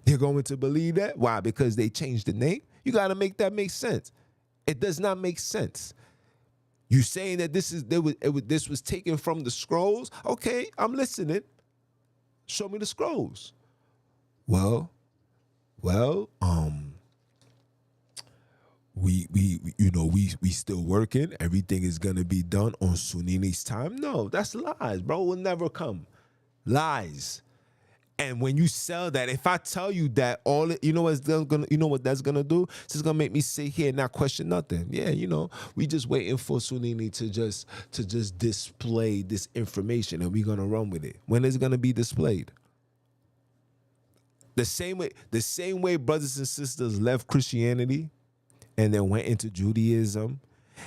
You're going to believe that? Why? Because they changed the name? You got to make that make sense. It does not make sense. You saying that this was taken from the scrolls? Okay, I'm listening. Show me the scrolls. Well, we still working. Everything is gonna be done on Sunini's time. No, that's lies, bro. It will never come. Lies. And when you sell that, if I tell you that you know what that's gonna do? It's just gonna make me sit here and not question nothing. Yeah, we just waiting for Sunini to just display this information, and we're gonna run with it. When is it gonna be displayed? The same way brothers and sisters left Christianity and then went into Judaism,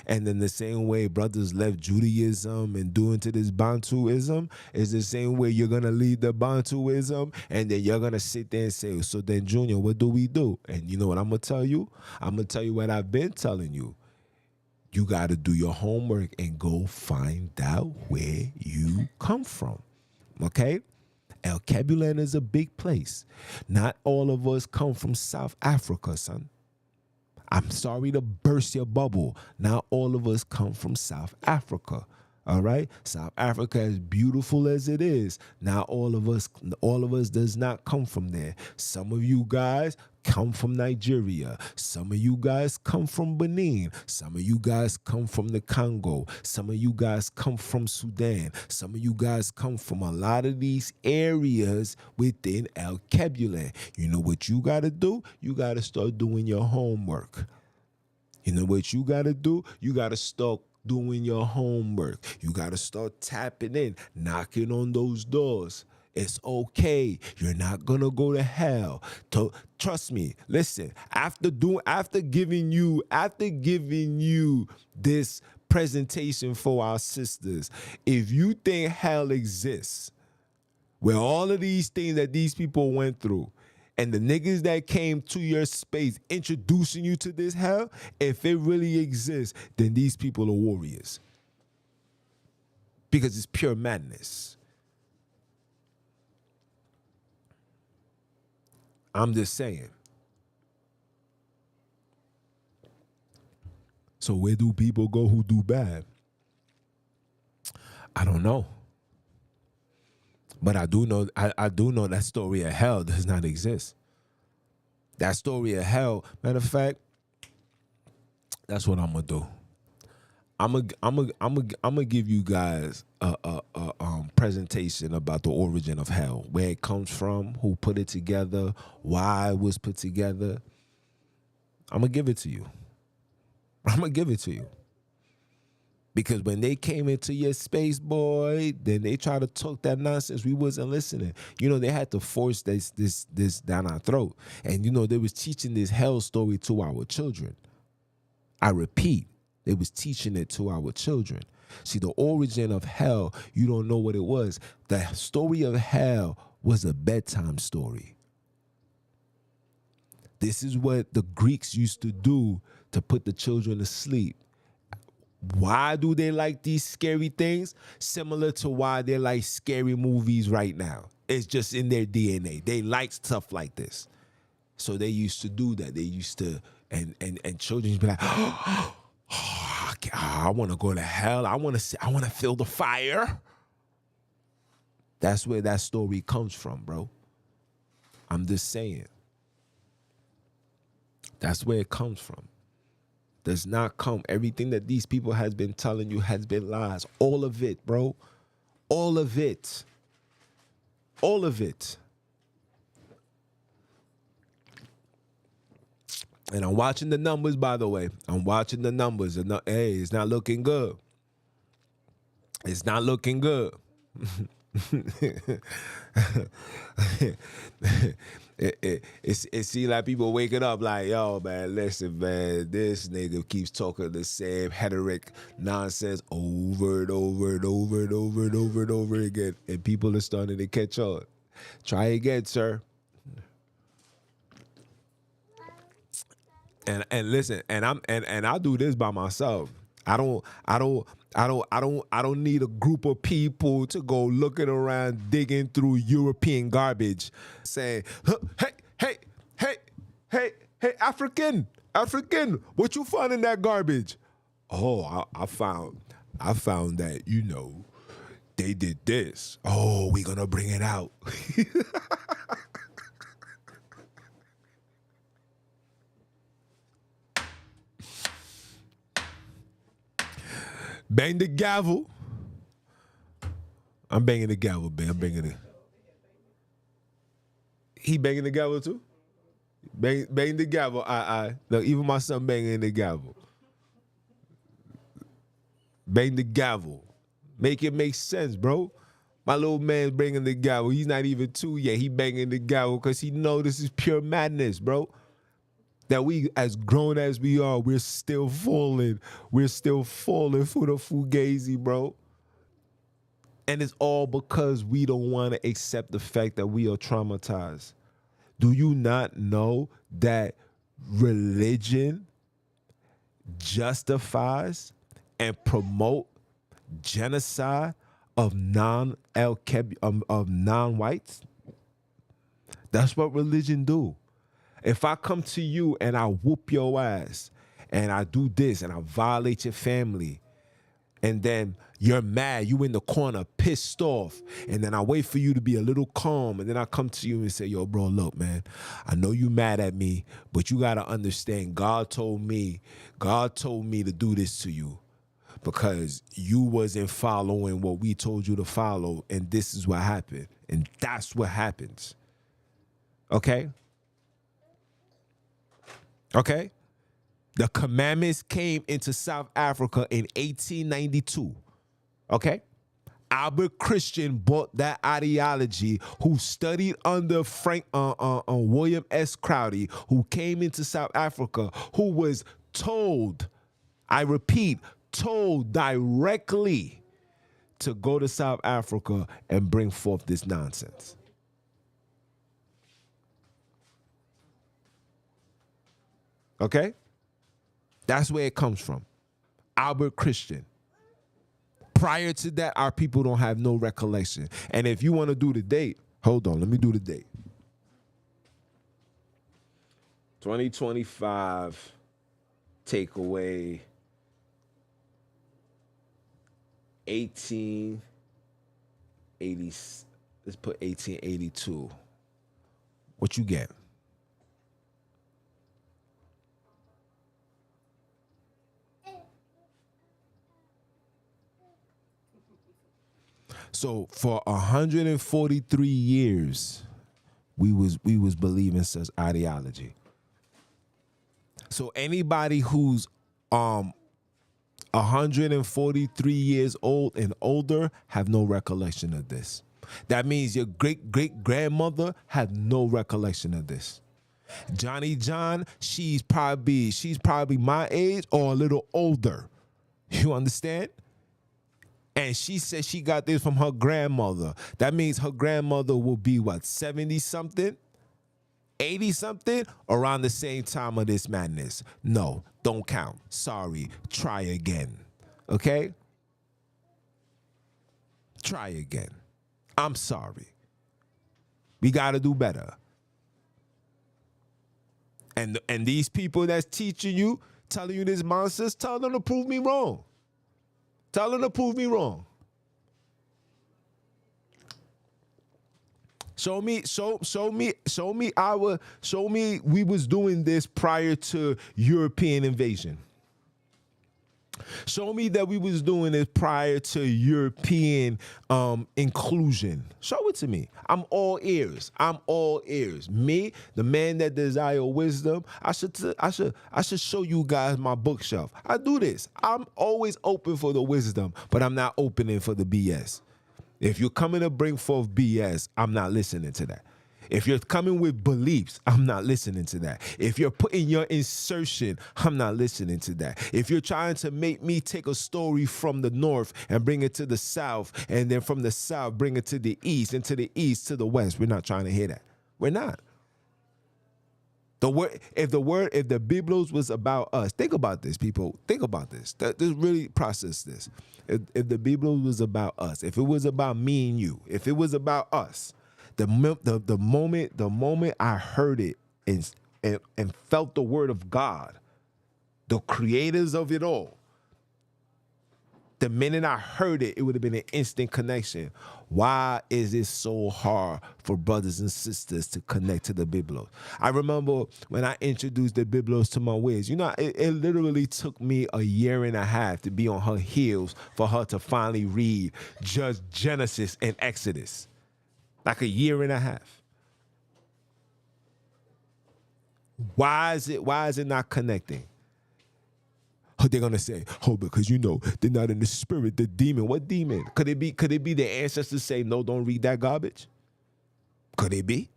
and then the same way brothers left Judaism and do into this Bantuism is the same way you're going to lead the Bantuism, and then you're going to sit there and say, so then, Junior, what do we do? And you know what I'm going to tell you? I'm going to tell you what I've been telling you. You got to do your homework and go find out where you come from, okay? El Kebulan is a big place. Not all of us come from South Africa, son. I'm sorry to burst your bubble. Not all of us come from South Africa. All right? South Africa, as beautiful as it is, not all of us does not come from there. Some of you guys come from Nigeria. Some of you guys come from Benin. Some of you guys come from the Congo. Some of you guys come from Sudan. Some of you guys come from a lot of these areas within El Kebulan. You know what you got to do? You got to start doing your homework. You know what you got to do? You got to start doing your homework. You got to start tapping in, knocking on those doors. It's okay. You're not going to go to hell. Trust me. Listen, after giving you this presentation for our sisters, if you think hell exists, where all of these things that these people went through, and the niggas that came to your space introducing you to this hell, if it really exists, then these people are warriors. Because it's pure madness. I'm just saying. So where do people go who do bad? I don't know. But I do know that story of hell does not exist. That story of hell, matter of fact, that's what I'm gonna do. I'm gonna give you guys a presentation about the origin of hell, where it comes from, who put it together, why it was put together. I'm gonna give it to you. Because when they came into your space, boy, then they tried to talk that nonsense. We wasn't listening. They had to force this down our throat. And, they was teaching this hell story to our children. I repeat, they was teaching it to our children. See, the origin of hell, you don't know what it was. The story of hell was a bedtime story. This is what the Greeks used to do to put the children to sleep. Why do they like these scary things? Similar to why they like scary movies right now. It's just in their DNA. They like stuff like this. So they used to do that. They used to, and children used to be like, oh, I want to go to hell. I want to feel the fire. That's where that story comes from, bro. I'm just saying. That's where it comes from. Does not come. Everything that these people has been telling you has been lies. All of it, bro. All of it. All of it. And I'm watching the numbers, by the way. I'm watching the numbers. And hey, it's not looking good. It's not looking good. It seems like people waking up like, yo, man, listen, man, this nigga keeps talking the same rhetoric nonsense over and over and over and over and over and over again, and people are starting to catch on. Try again, sir. And listen, and I do this by myself. I don't need a group of people to go looking around digging through European garbage saying, hey, African, what you find in that garbage? Oh, I found that, they did this. Oh, we gonna bring it out. Bang the gavel. I'm banging the gavel, man. I'm banging it. He banging the gavel too? Bang the gavel. I look, even my son banging the gavel. Bang the gavel. Make it make sense, bro. My little man's banging the gavel. He's not even 2 yet. He banging the gavel because he know this is pure madness, bro. That we, as grown as we are, we're still falling. We're still falling for the fugazi, bro. And it's all because we don't want to accept the fact that we are traumatized. Do you not know that religion justifies and promote genocide of non-whites? That's what religion do. If I come to you and I whoop your ass and I do this and I violate your family, and then you're mad, you in the corner, pissed off, and then I wait for you to be a little calm, and then I come to you and say, yo, bro, look, man, I know you mad at me, but you gotta understand, God told me to do this to you because you wasn't following what we told you to follow, and this is what happened, and that's what happens. Okay? Okay? The commandments came into South Africa in 1892. Okay? Albert Christian brought that ideology, who studied under William S. Crowdy, who came into South Africa, who was told, I repeat, told directly to go to South Africa and bring forth this nonsense. Okay? That's where it comes from. Albert Christian. Prior to that, our people don't have no recollection. And if you want to do the date, hold on, let me do the date. 2025, take away 1880, let's put 1882. What you get? So for 143 years, we was believing such ideology. So anybody who's 143 years old and older have no recollection of this. That means your great-great-grandmother had no recollection of this. Johnny John, she's probably my age or a little older. You understand? And she said she got this from her grandmother. That means her grandmother will be, what, 70-something? 80-something? Around the same time of this madness. No, don't count. Sorry. Try again. Okay? Try again. I'm sorry. We got to do better. And these people that's teaching you, telling you this nonsense, tell them to prove me wrong. Tell them to prove me wrong. Show me we was doing this prior to European invasion. Show me that we was doing this prior to European inclusion. Show it to me. I'm all ears. I'm all ears. Me, the man that desire wisdom, I should show you guys my bookshelf. I do this. I'm always open for the wisdom, but I'm not opening for the BS. If you're coming to bring forth BS, I'm not listening to that. If you're coming with beliefs, I'm not listening to that. If you're putting your insertion, I'm not listening to that. If you're trying to make me take a story from the north and bring it to the south, and then from the south bring it to the east, and to the east to the west, we're not trying to hear that. We're not. If the Biblos was about us, think about this, people. Think about this. Just really process this. If the Biblos was about us, if it was about me and you, if it was about us, the moment I heard it and felt the word of God, the creators of it all, The minute I heard it, it would have been an instant connection. Why is it so hard for brothers and sisters to connect to the Biblos? I remember when I introduced the Biblos to my ways, you know, it literally took me a year and a half to be on her heels for her to finally read just Genesis and Exodus. Like a year and a half. Why is it not connecting? They're gonna say, oh, because you know they're not in the spirit, the demon. What demon? Could it be the ancestors say, no, don't read that garbage? Could it be?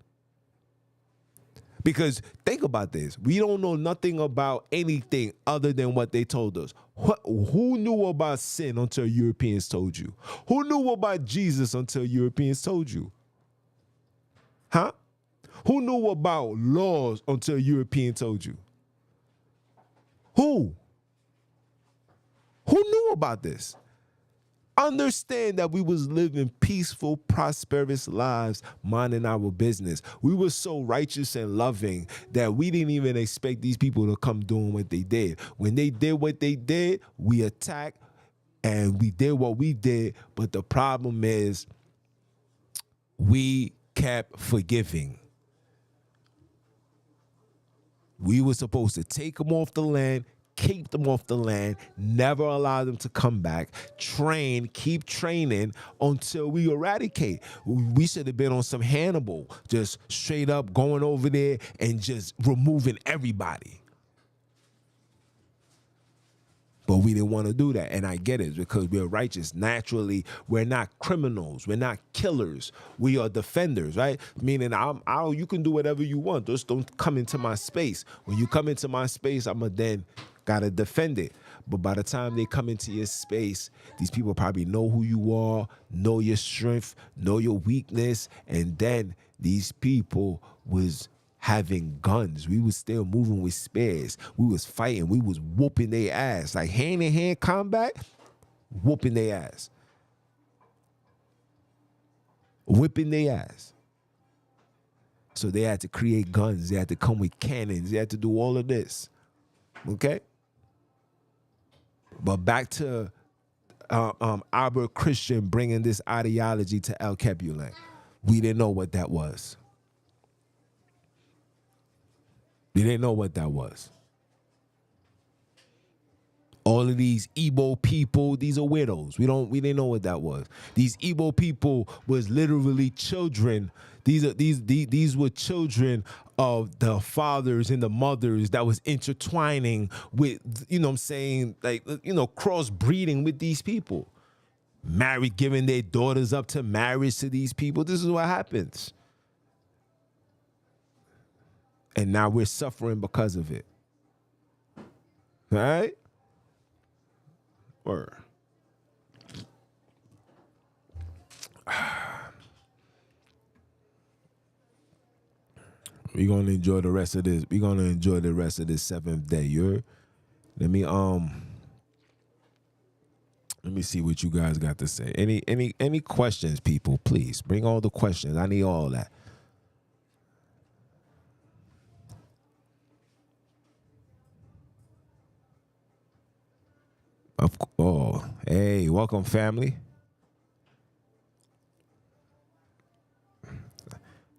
Because think about this. We don't know nothing about anything other than what they told us. Who knew about sin until Europeans told you? Who knew about Jesus until Europeans told you? Huh? Who knew about laws until Europeans told you? Who? Who knew about this? Understand that we was living peaceful, prosperous lives, minding our business. We were so righteous and loving that we didn't even expect these people to come doing what they did. When they did what they did, we attacked and we did what we did. But the problem is we kept forgiving. We were supposed to take them off the land, keep them off the land, never allow them to come back, train, keep training until we eradicate. We should have been on some Hannibal, just straight up going over there and just removing everybody. But we didn't want to do that, and I get it because we're righteous. Naturally, we're not criminals. We're not killers. We are defenders, right? Meaning, you can do whatever you want. Just don't come into my space. When you come into my space, I'm going to then got to defend it. But by the time they come into your space, these people probably know who you are, know your strength, know your weakness, and then these people was having guns. We was still moving with spears. We was fighting. We was whooping their ass. Like hand-to-hand combat, whooping their ass. Whipping their ass. So they had to create guns. They had to come with cannons. They had to do all of this. Okay? But back to Albert Christian bringing this ideology to El Capulan. We didn't know what that was. We didn't know what that was. All of these Igbo people, these are widows. We didn't know what that was. These Igbo people was literally children. These were children of the fathers and the mothers that was intertwining with, you know what I'm saying, like, you know, crossbreeding with these people. Married, giving their daughters up to marriage to these people. This is what happens. And now we're suffering because of it. All right? Or we're gonna enjoy the rest of this. We're gonna enjoy the rest of this seventh day. Let me see what you guys got to say. Any questions, people? Please bring all the questions. I need all that. Oh, hey, welcome, family.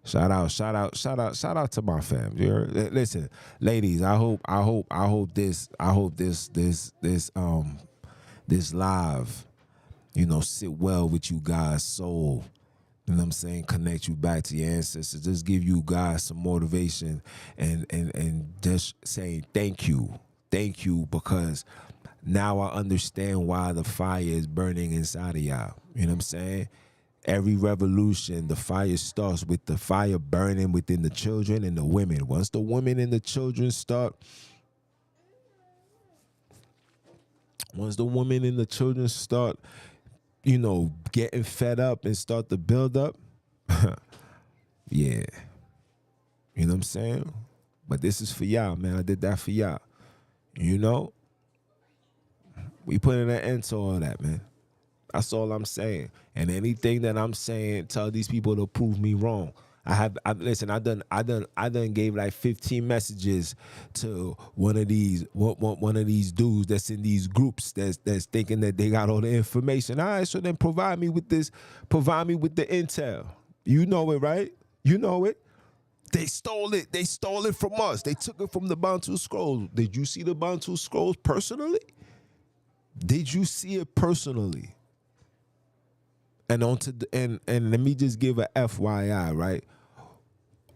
Shout out to my fam. Listen, ladies, I hope this live, you know, sit well with you guys' soul. You know what I'm saying? Connect you back to your ancestors. Just give you guys some motivation and just saying thank you. Thank you, because now I understand why the fire is burning inside of y'all. You know what I'm saying? Every revolution, the fire starts with the fire burning within the children and the women. Once the women and the children start, you know, getting fed up and start to build up, yeah. You know what I'm saying? But this is for y'all, man. I did that for y'all. You know? We putting an end to all that, man. That's all I'm saying. And anything that I'm saying, tell these people to prove me wrong. Listen. I done gave like 15 messages to one of these dudes that's in these groups that's thinking that they got all the information. All right, so then provide me with this. Provide me with the intel. You know it, right? You know it. They stole it. They stole it from us. They took it from the Bantu scrolls. Did you see the Bantu scrolls personally? Did you see it personally? And and let me just give a FYI, right?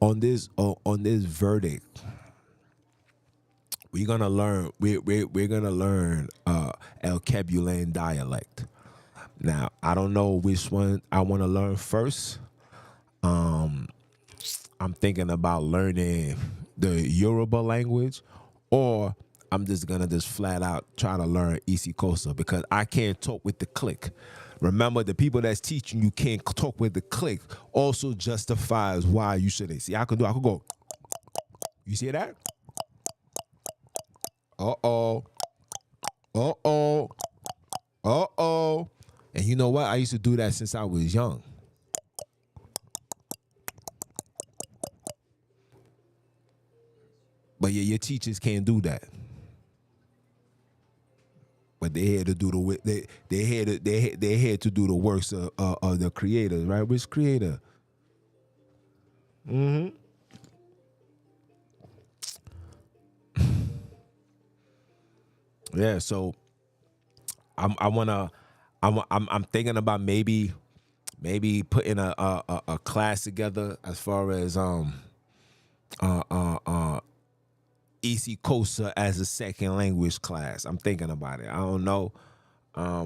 On this verdict, we're gonna learn we're gonna learn El Kebulan dialect. Now, I don't know which one I want to learn first. I'm thinking about learning the Yoruba language, or I'm just gonna just flat out try to learn Isi Kosa because I can't talk with the click. Remember, the people that's teaching you can't talk with the click also justifies why you shouldn't. See, I could go. You see that? Uh-oh. Uh-oh. Uh-oh. And you know what? I used to do that since I was young. But yeah, your teachers can't do that. But they had to do they had to do the works of the creators, right? Which creator? Mm-hmm. Yeah. So I'm thinking about maybe putting a class together as far as Isi Kosa as a second language class. I'm thinking about it. I don't know. I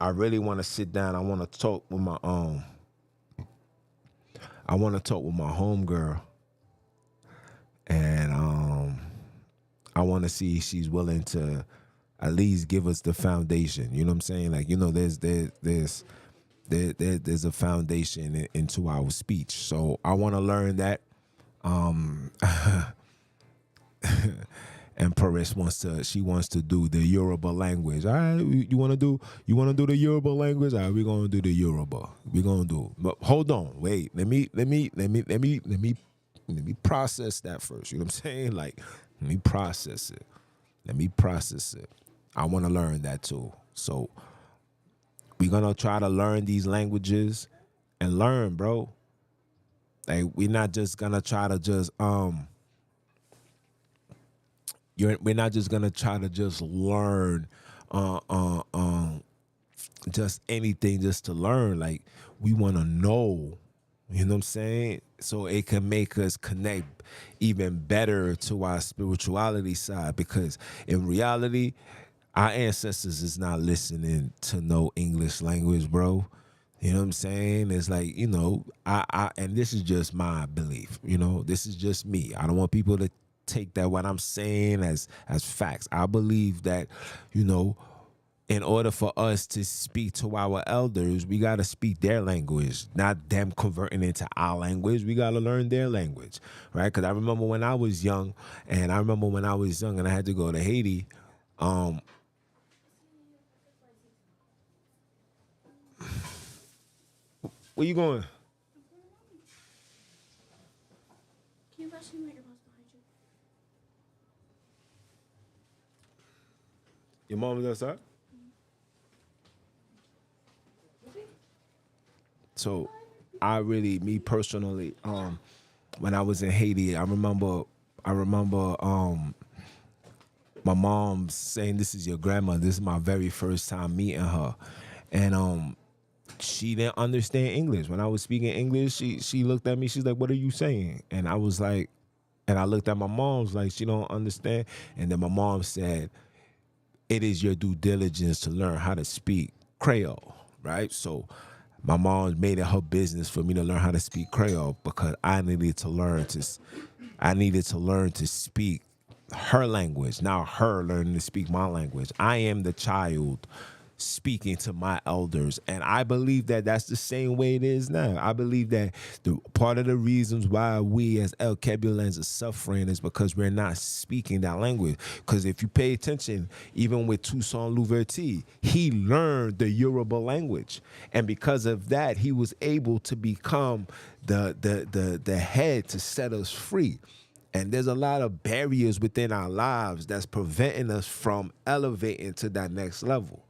really want to sit down. I want to talk with my homegirl, and I want to see if she's willing to at least give us the foundation. You know what I'm saying? Like, you know, there's a foundation into our speech. So I want to learn that. And Paris wants to do the Yoruba language. All right, you want to do the Yoruba language? All right, we're gonna do the Yoruba. We're gonna do. But hold on, wait. Let me process that first. You know what I'm saying? Like, let me process it. I want to learn that too. So we're gonna try to learn these languages and learn, bro. Like, we're not just gonna try to just we're not just gonna try to just learn just anything just to learn. Like, we want to know, you know what I'm saying? So it can make us connect even better to our spirituality side, because in reality, our ancestors is not listening to no English language, bro. You know what I'm saying? It's like, you know, I and this is just my belief, you know, this is just me. I don't want people to take that what I'm saying as facts. I believe that, you know, in order for us to speak to our elders, we got to speak their language, not them converting into our language. We got to learn their language, right? Because I remember when I was young, and I had to go to Haiti. Where you going? Can you pass me my earbuds behind you? Your mom was outside? So me personally, when I was in Haiti, I remember my mom saying, "This is your grandma." This is my very first time meeting her. And she didn't understand English. When I was speaking English, she looked at me, she's like, "What are you saying?" And I was like, and I looked at my mom's like, she don't understand. And then my mom said, "It is your due diligence to learn how to speak Creole," right? So my mom made it her business for me to learn how to speak Creole, because I needed to learn to speak her language. Now her learning to speak my language. I am the child speaking to my elders. And I believe that that's the same way it is now. I believe that the part of the reasons why we as El Kebulans are suffering is because we're not speaking that language. Because if you pay attention, even with Toussaint Louverture, he learned the Yoruba language. And because of that, he was able to become the head to set us free. And there's a lot of barriers within our lives that's preventing us from elevating to that next level.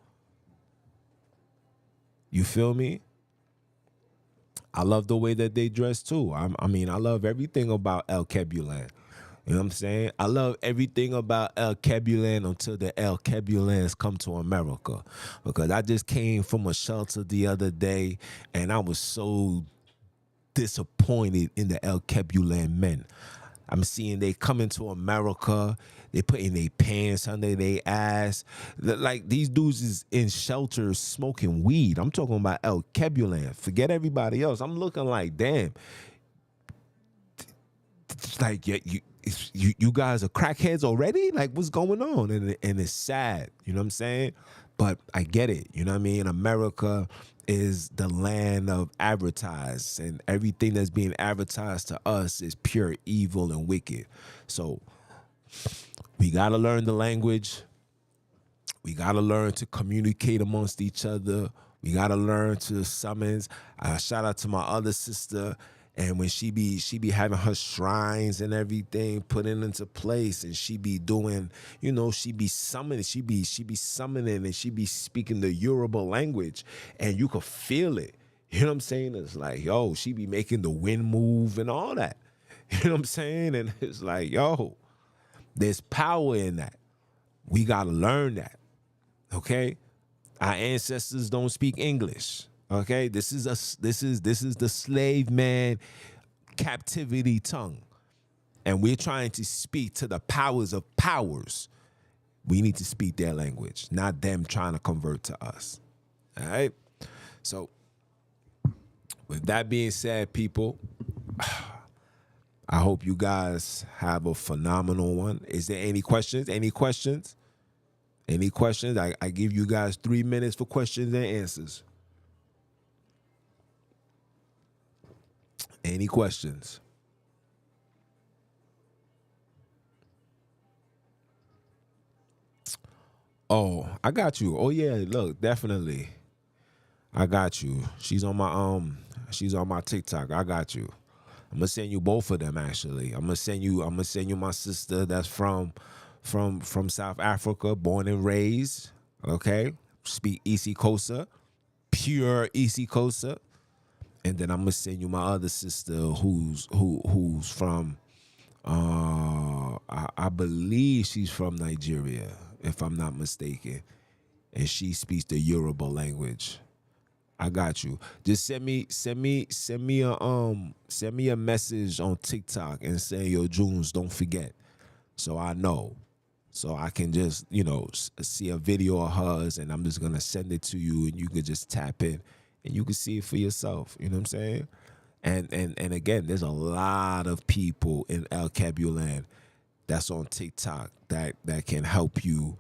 You feel me? I love the way that they dress too. I mean, I love everything about El Kebulan. You know what I'm saying? I love everything about El Kebulan until the El Kebulans come to America. Because I just came from a shelter the other day and I was so disappointed in the El Kebulan men. I'm seeing they coming to America. They putting their pants under their ass. Like these dudes is in shelters smoking weed. I'm talking about El Kebulan. Forget everybody else. I'm looking like, damn. It's like you guys are crackheads already? Like what's going on? And it's sad. You know what I'm saying? But I get it. You know what I mean? America is the land of advertise, and everything that's being advertised to us is pure evil and wicked. So we got to learn the language. We got to learn to communicate amongst each other. We got to learn to summons. Shout out to my other sister. And when she be having her shrines and everything put into place, and she be doing, you know, she be summoning, she be summoning, and she be speaking the Yoruba language, and you could feel it. You know what I'm saying? It's like, yo, she be making the wind move and all that. You know what I'm saying? And it's like, yo, there's power in that. We gotta learn that. Okay? Our ancestors don't speak English. Okay, this is the slave man captivity tongue, and we're trying to speak to the powers of powers. We need to speak their language, not them trying to convert to us. All right. So, with that being said, people, I hope you guys have a phenomenal one. Is there any questions? Any questions? Any questions? I give you guys 3 minutes for questions and answers. Any questions? Oh, I got you. Oh yeah, look, definitely. I got you. She's on my TikTok. I got you. I'm gonna send you both of them actually. I'm gonna send you my sister that's from South Africa, born and raised. Okay? Speak Isikosa, pure Isikosa. And then I'm gonna send you my other sister who's from I believe she's from Nigeria, if I'm not mistaken. And she speaks the Yoruba language. I got you. Just send me a message on TikTok and say, yo, Junes, don't forget. So I know. So I can just, you know, see a video of hers, and I'm just gonna send it to you, and you can just tap in and you can see it for yourself. You know what I'm saying? And again, there's a lot of people in El Kebulan that's on TikTok that can help you,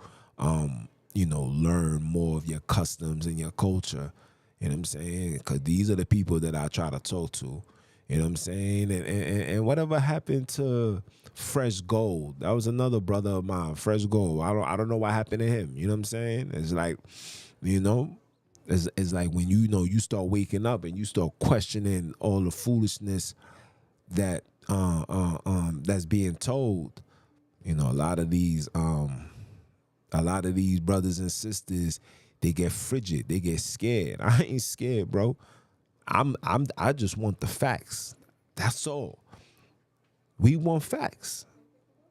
you know, learn more of your customs and your culture. You know what I'm saying? Because these are the people that I try to talk to. You know what I'm saying? And whatever happened to Fresh Gold? That was another brother of mine, Fresh Gold. I don't know what happened to him. You know what I'm saying? It's like, you know, it's like when you know you start waking up and you start questioning all the foolishness that that's being told. You know, a lot of these brothers and sisters, they get frigid, they get scared. I ain't scared, bro. I just want the facts. That's all. We want facts.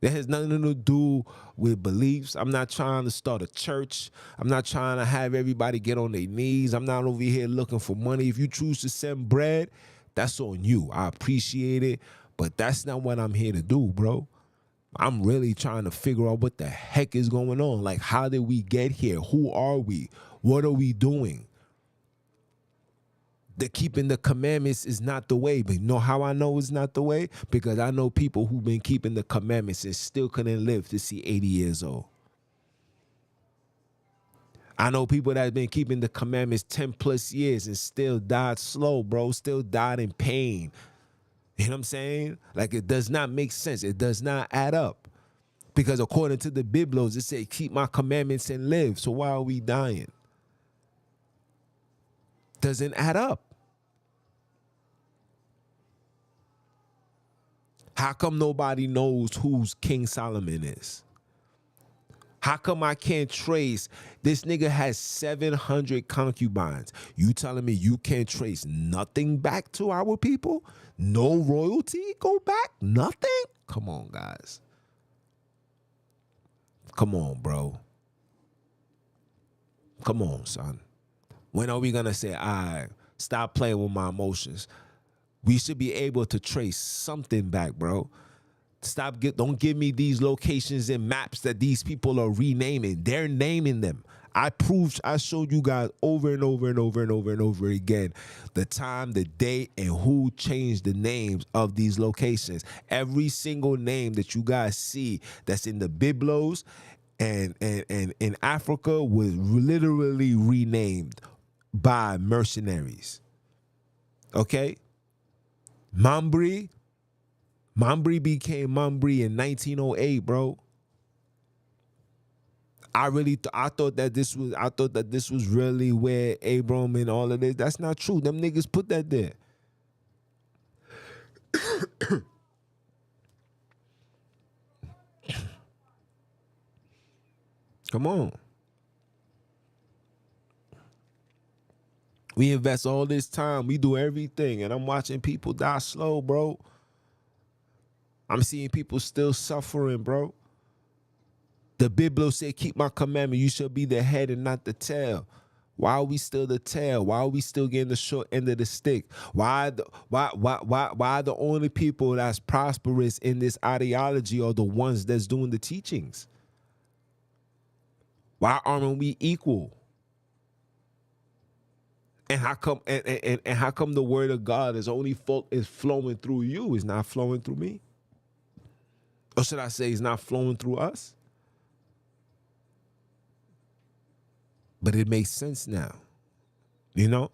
That has nothing to do with beliefs. I'm not trying to start a church. I'm not trying to have everybody get on their knees. I'm not over here looking for money. If you choose to send bread, that's on you. I appreciate it, but that's not what I'm here to do, bro. I'm really trying to figure out what the heck is going on. Like, how did we get here? Who are we? What are we doing? The keeping the commandments is not the way. But you know how I know it's not the way? Because I know people who've been keeping the commandments and still couldn't live to see 80 years old. I know people that have been keeping the commandments 10 plus years and still died slow, bro. Still died in pain. You know what I'm saying? Like, it does not make sense. It does not add up. Because according to the Biblos, it said, keep my commandments and live. So why are we dying? Doesn't add up. How come nobody knows who King Solomon is? How come I can't trace? This nigga has 700 concubines. You telling me you can't trace nothing back to our people? No royalty go back? Nothing? Come on, guys. Come on, bro. Come on, son. When are we going to say, all right, stop playing with my emotions? We should be able to trace something back, bro. Don't give me these locations and maps that these people are renaming. They're naming them. I showed you guys over and over and over and over and over again the time, the date, and who changed the names of these locations. Every single name that you guys see that's in the Biblos and in Africa was literally renamed by mercenaries. Okay? Mambri became Mambri in 1908, bro. I thought that this was really where Abram and all of this. That's not true. Them niggas put that there. Come on. We invest all this time. We do everything. And I'm watching people die slow, bro. I'm seeing people still suffering, bro. The Bible said, keep my commandment. You shall be the head and not the tail. Why are we still the tail? Why are we still getting the short end of the stick? Why the only people that's prosperous in this ideology are the ones that's doing the teachings? Why aren't we equal? And how come and how come the word of God is flowing through you, is not flowing through me? Or should I say it's not flowing through us? But it makes sense now. You know?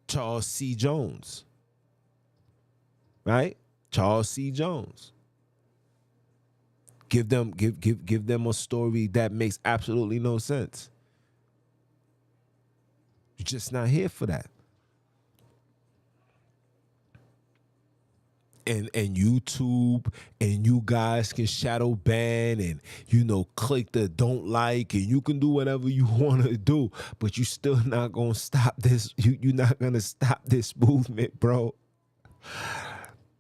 Charles C. Jones. Right? Charles C. Jones. Give them a story that makes absolutely no sense. You're just not here for that. And YouTube, and you guys can shadow ban and, you know, click the don't like, and you can do whatever you want to do, but you still not going to stop this. You're not going to stop this movement, bro.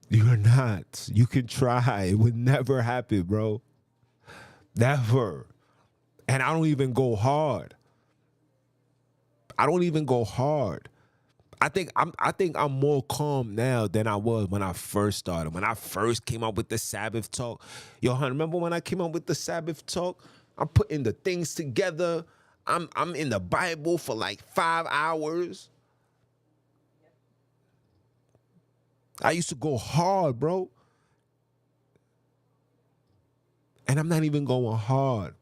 You're not. You can try. It would never happen, bro. Never. And I don't even go hard. I think I'm more calm now than I was when I first started. When I first came up with the Sabbath talk. Yo, hun, remember when I came up with the Sabbath talk? I'm putting the things together. I'm in the Bible for like 5 hours. I used to go hard, bro. And I'm not even going hard.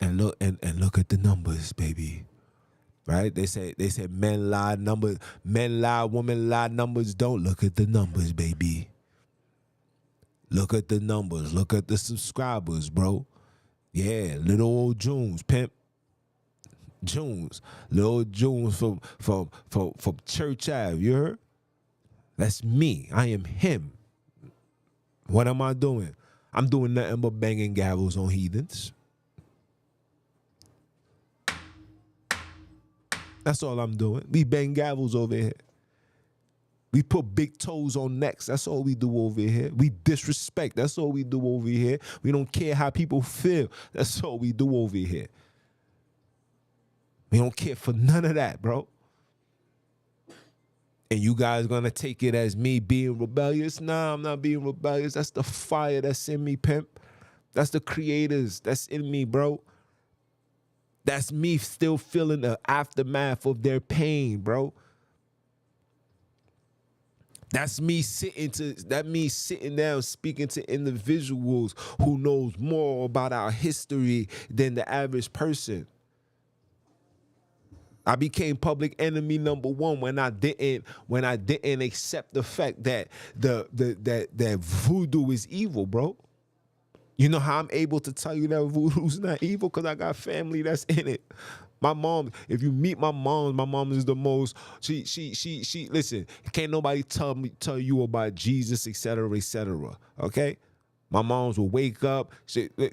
And look at the numbers, baby. Right? They said men lie, women lie, numbers don't. Look at the numbers, baby. Look at the numbers. Look at the subscribers, bro. Yeah, little old Junes, pimp. Junes. Little Junes from Church Ave, you heard? That's me. I am him. What am I doing? I'm doing nothing but banging gavels on heathens. That's all I'm doing. We bang gavels over here. We put big toes on necks. That's all we do over here. We disrespect. That's all we do over here. We don't care how people feel. That's all we do over here. We don't care for none of that, bro. And you guys gonna take it as me being rebellious? Nah, I'm not being rebellious. That's the fire that's in me, pimp. That's the creators that's in me, bro. That's me still feeling the aftermath of their pain, bro. That's me sitting down speaking to individuals who knows more about our history than the average person. I became public enemy number one when I didn't accept the fact that that voodoo is evil, bro. You know how I'm able to tell you that voodoo's not evil? Because I got family that's in it. My mom, if you meet my mom is the most, she listen, can't nobody tell you about Jesus, etc., etc. Okay? My moms will wake up.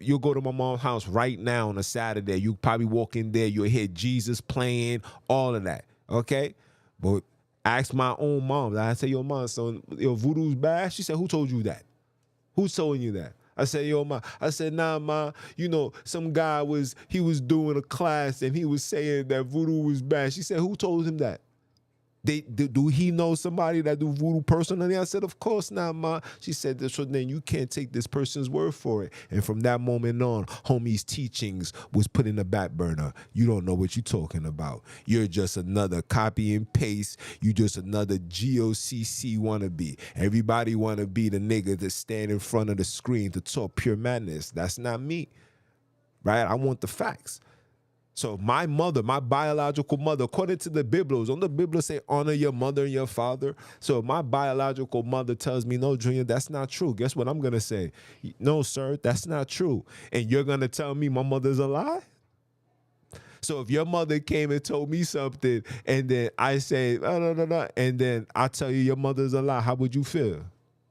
You'll go to my mom's house right now on a Saturday. You probably walk in there, you'll hear Jesus playing, all of that. Okay? But ask my own mom. I say, yo, mom, so your voodoo's bad? She said, who told you that? Who's telling you that? I said, yo, ma. I said, nah, ma. You know, some guy was doing a class and he was saying that voodoo was bad. She said, who told him that? Do he know somebody that do voodoo personally? I said, of course not, ma. She said, so then you can't take this person's word for it. And from that moment on, homie's teachings was put in the back burner. You don't know what you're talking about. You're just another copy and paste. You just another GOCC wannabe. Everybody want to be the nigga that stand in front of the screen to talk pure madness. That's not me, right? I want the facts. So my mother, my biological mother, according to the Biblos, on the Biblos say honor your mother and your father. So if my biological mother tells me, no, Junior, that's not true. Guess what I'm going to say? No, sir, that's not true. And you're going to tell me my mother's a lie? So if your mother came and told me something and then I say, no, and then I tell you your mother's a lie, how would you feel?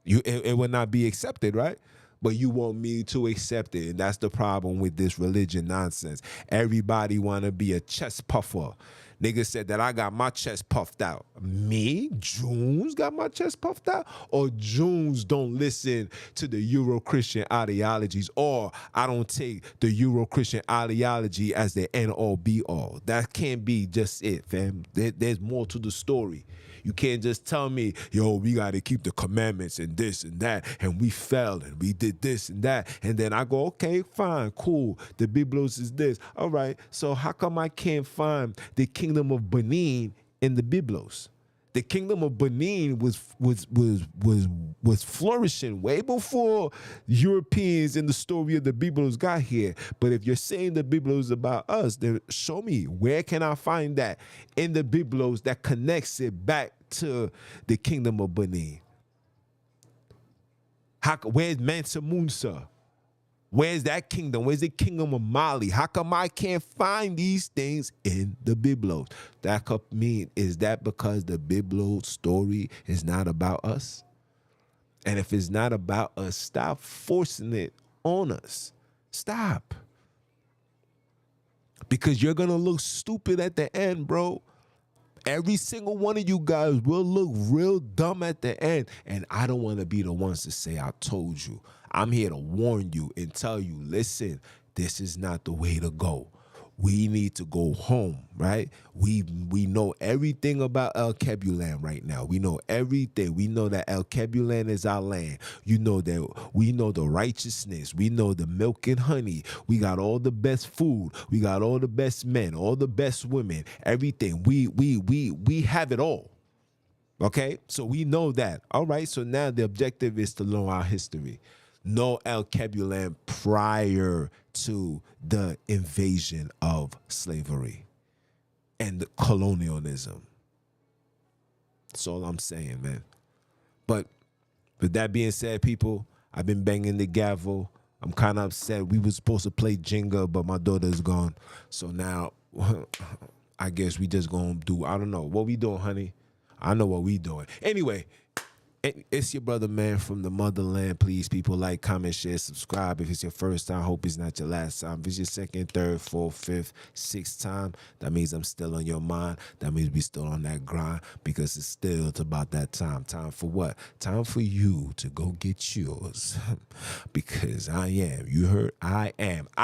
It would not be accepted, right? But you want me to accept it. And that's the problem with this religion nonsense. Everybody want to be a chest puffer. Nigga said that I got my chest puffed out. Me? Junes got my chest puffed out? Or Junes don't listen to the Euro-Christian ideologies, or I don't take the Euro-Christian ideology as the end-all be-all. That can't be just it, fam. There's more to the story. You can't just tell me, yo, we got to keep the commandments and this and that, and we fell and we did this and that. And then I go, okay, fine, cool. The Biblos is this. All right, so how come I can't find the kingdom of Benin in the Biblos? The kingdom of Benin was flourishing way before Europeans in the story of the Biblos got here. But if you're saying the Biblos is about us, then show me, where can I find that in the Biblos that connects it back to the kingdom of Benin? Where's Mansa Musa? Where's that kingdom? Where's the kingdom of Mali? How come I can't find these things in the Biblos? That could mean, is that because the Biblos story is not about us? And if it's not about us, stop forcing it on us. Stop. Because you're going to look stupid at the end, bro. Every single one of you guys will look real dumb at the end. And I don't want to be the ones to say, I told you. I'm here to warn you and tell you, listen, this is not the way to go. We need to go home, right? We know everything about El Kebulan right now. We know everything. We know that El Kebulan is our land. You know that we know the righteousness. We know the milk and honey. We got all the best food. We got all the best men, all the best women, everything. We have it all. Okay? So we know that. All right, so now the objective is to learn our history. Know El Kebulan prior to the invasion of slavery and the colonialism. That's all I'm saying, man. But with that being said, people, I've been banging the gavel. I'm kind of upset. We were supposed to play Jenga, but my daughter's gone. So now I guess we just gonna do, I don't know. What we doing, honey? I know what we doing. Anyway, it's your brother, man, from the motherland. Please, people, like, comment, share, subscribe. If it's your first time, hope it's not your last time. If it's your second, third, fourth, fifth, sixth time, that means I'm still on your mind. That means we still on that grind, because it's still about that time. Time for what? Time for you to go get yours. Because I am. You heard? I am.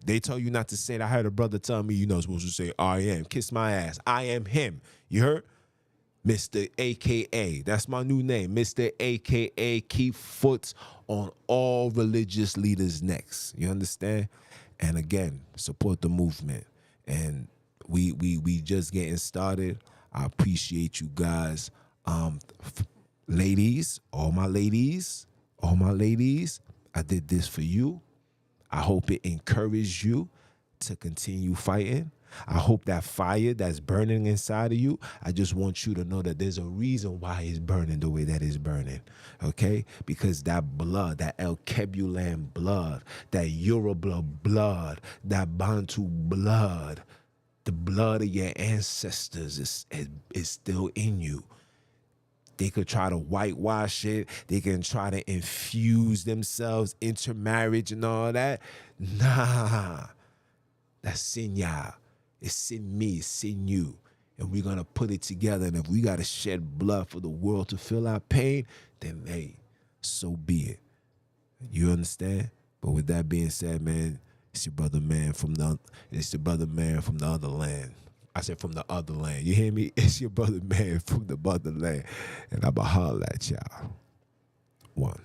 They tell you not to say that. I heard a brother tell me you're not supposed to say I am. Kiss my ass. I am him. You heard? Mr. AKA, that's my new name, Mr. AKA, keep foot on all religious leaders' necks. You understand? And again, support the movement. And we just getting started. I appreciate you guys. Ladies, all my ladies, I did this for you. I hope it encouraged you to continue fighting. I hope that fire that's burning inside of you, I just want you to know that there's a reason why it's burning the way that it's burning, okay? Because that blood, that El Kebulan blood, that Yoruba blood, that Bantu blood, the blood of your ancestors is still in you. They could try to whitewash it. They can try to infuse themselves, intermarriage and all that. Nah, that's sin y'all. It's in me, it's in you. And we're going to put it together. And if we got to shed blood for the world to feel our pain, then, hey, so be it. You understand? But with that being said, man, it's your brother man from the other land. I said from the other land. You hear me? It's your brother man from the motherland. And I'ma holler at y'all. One.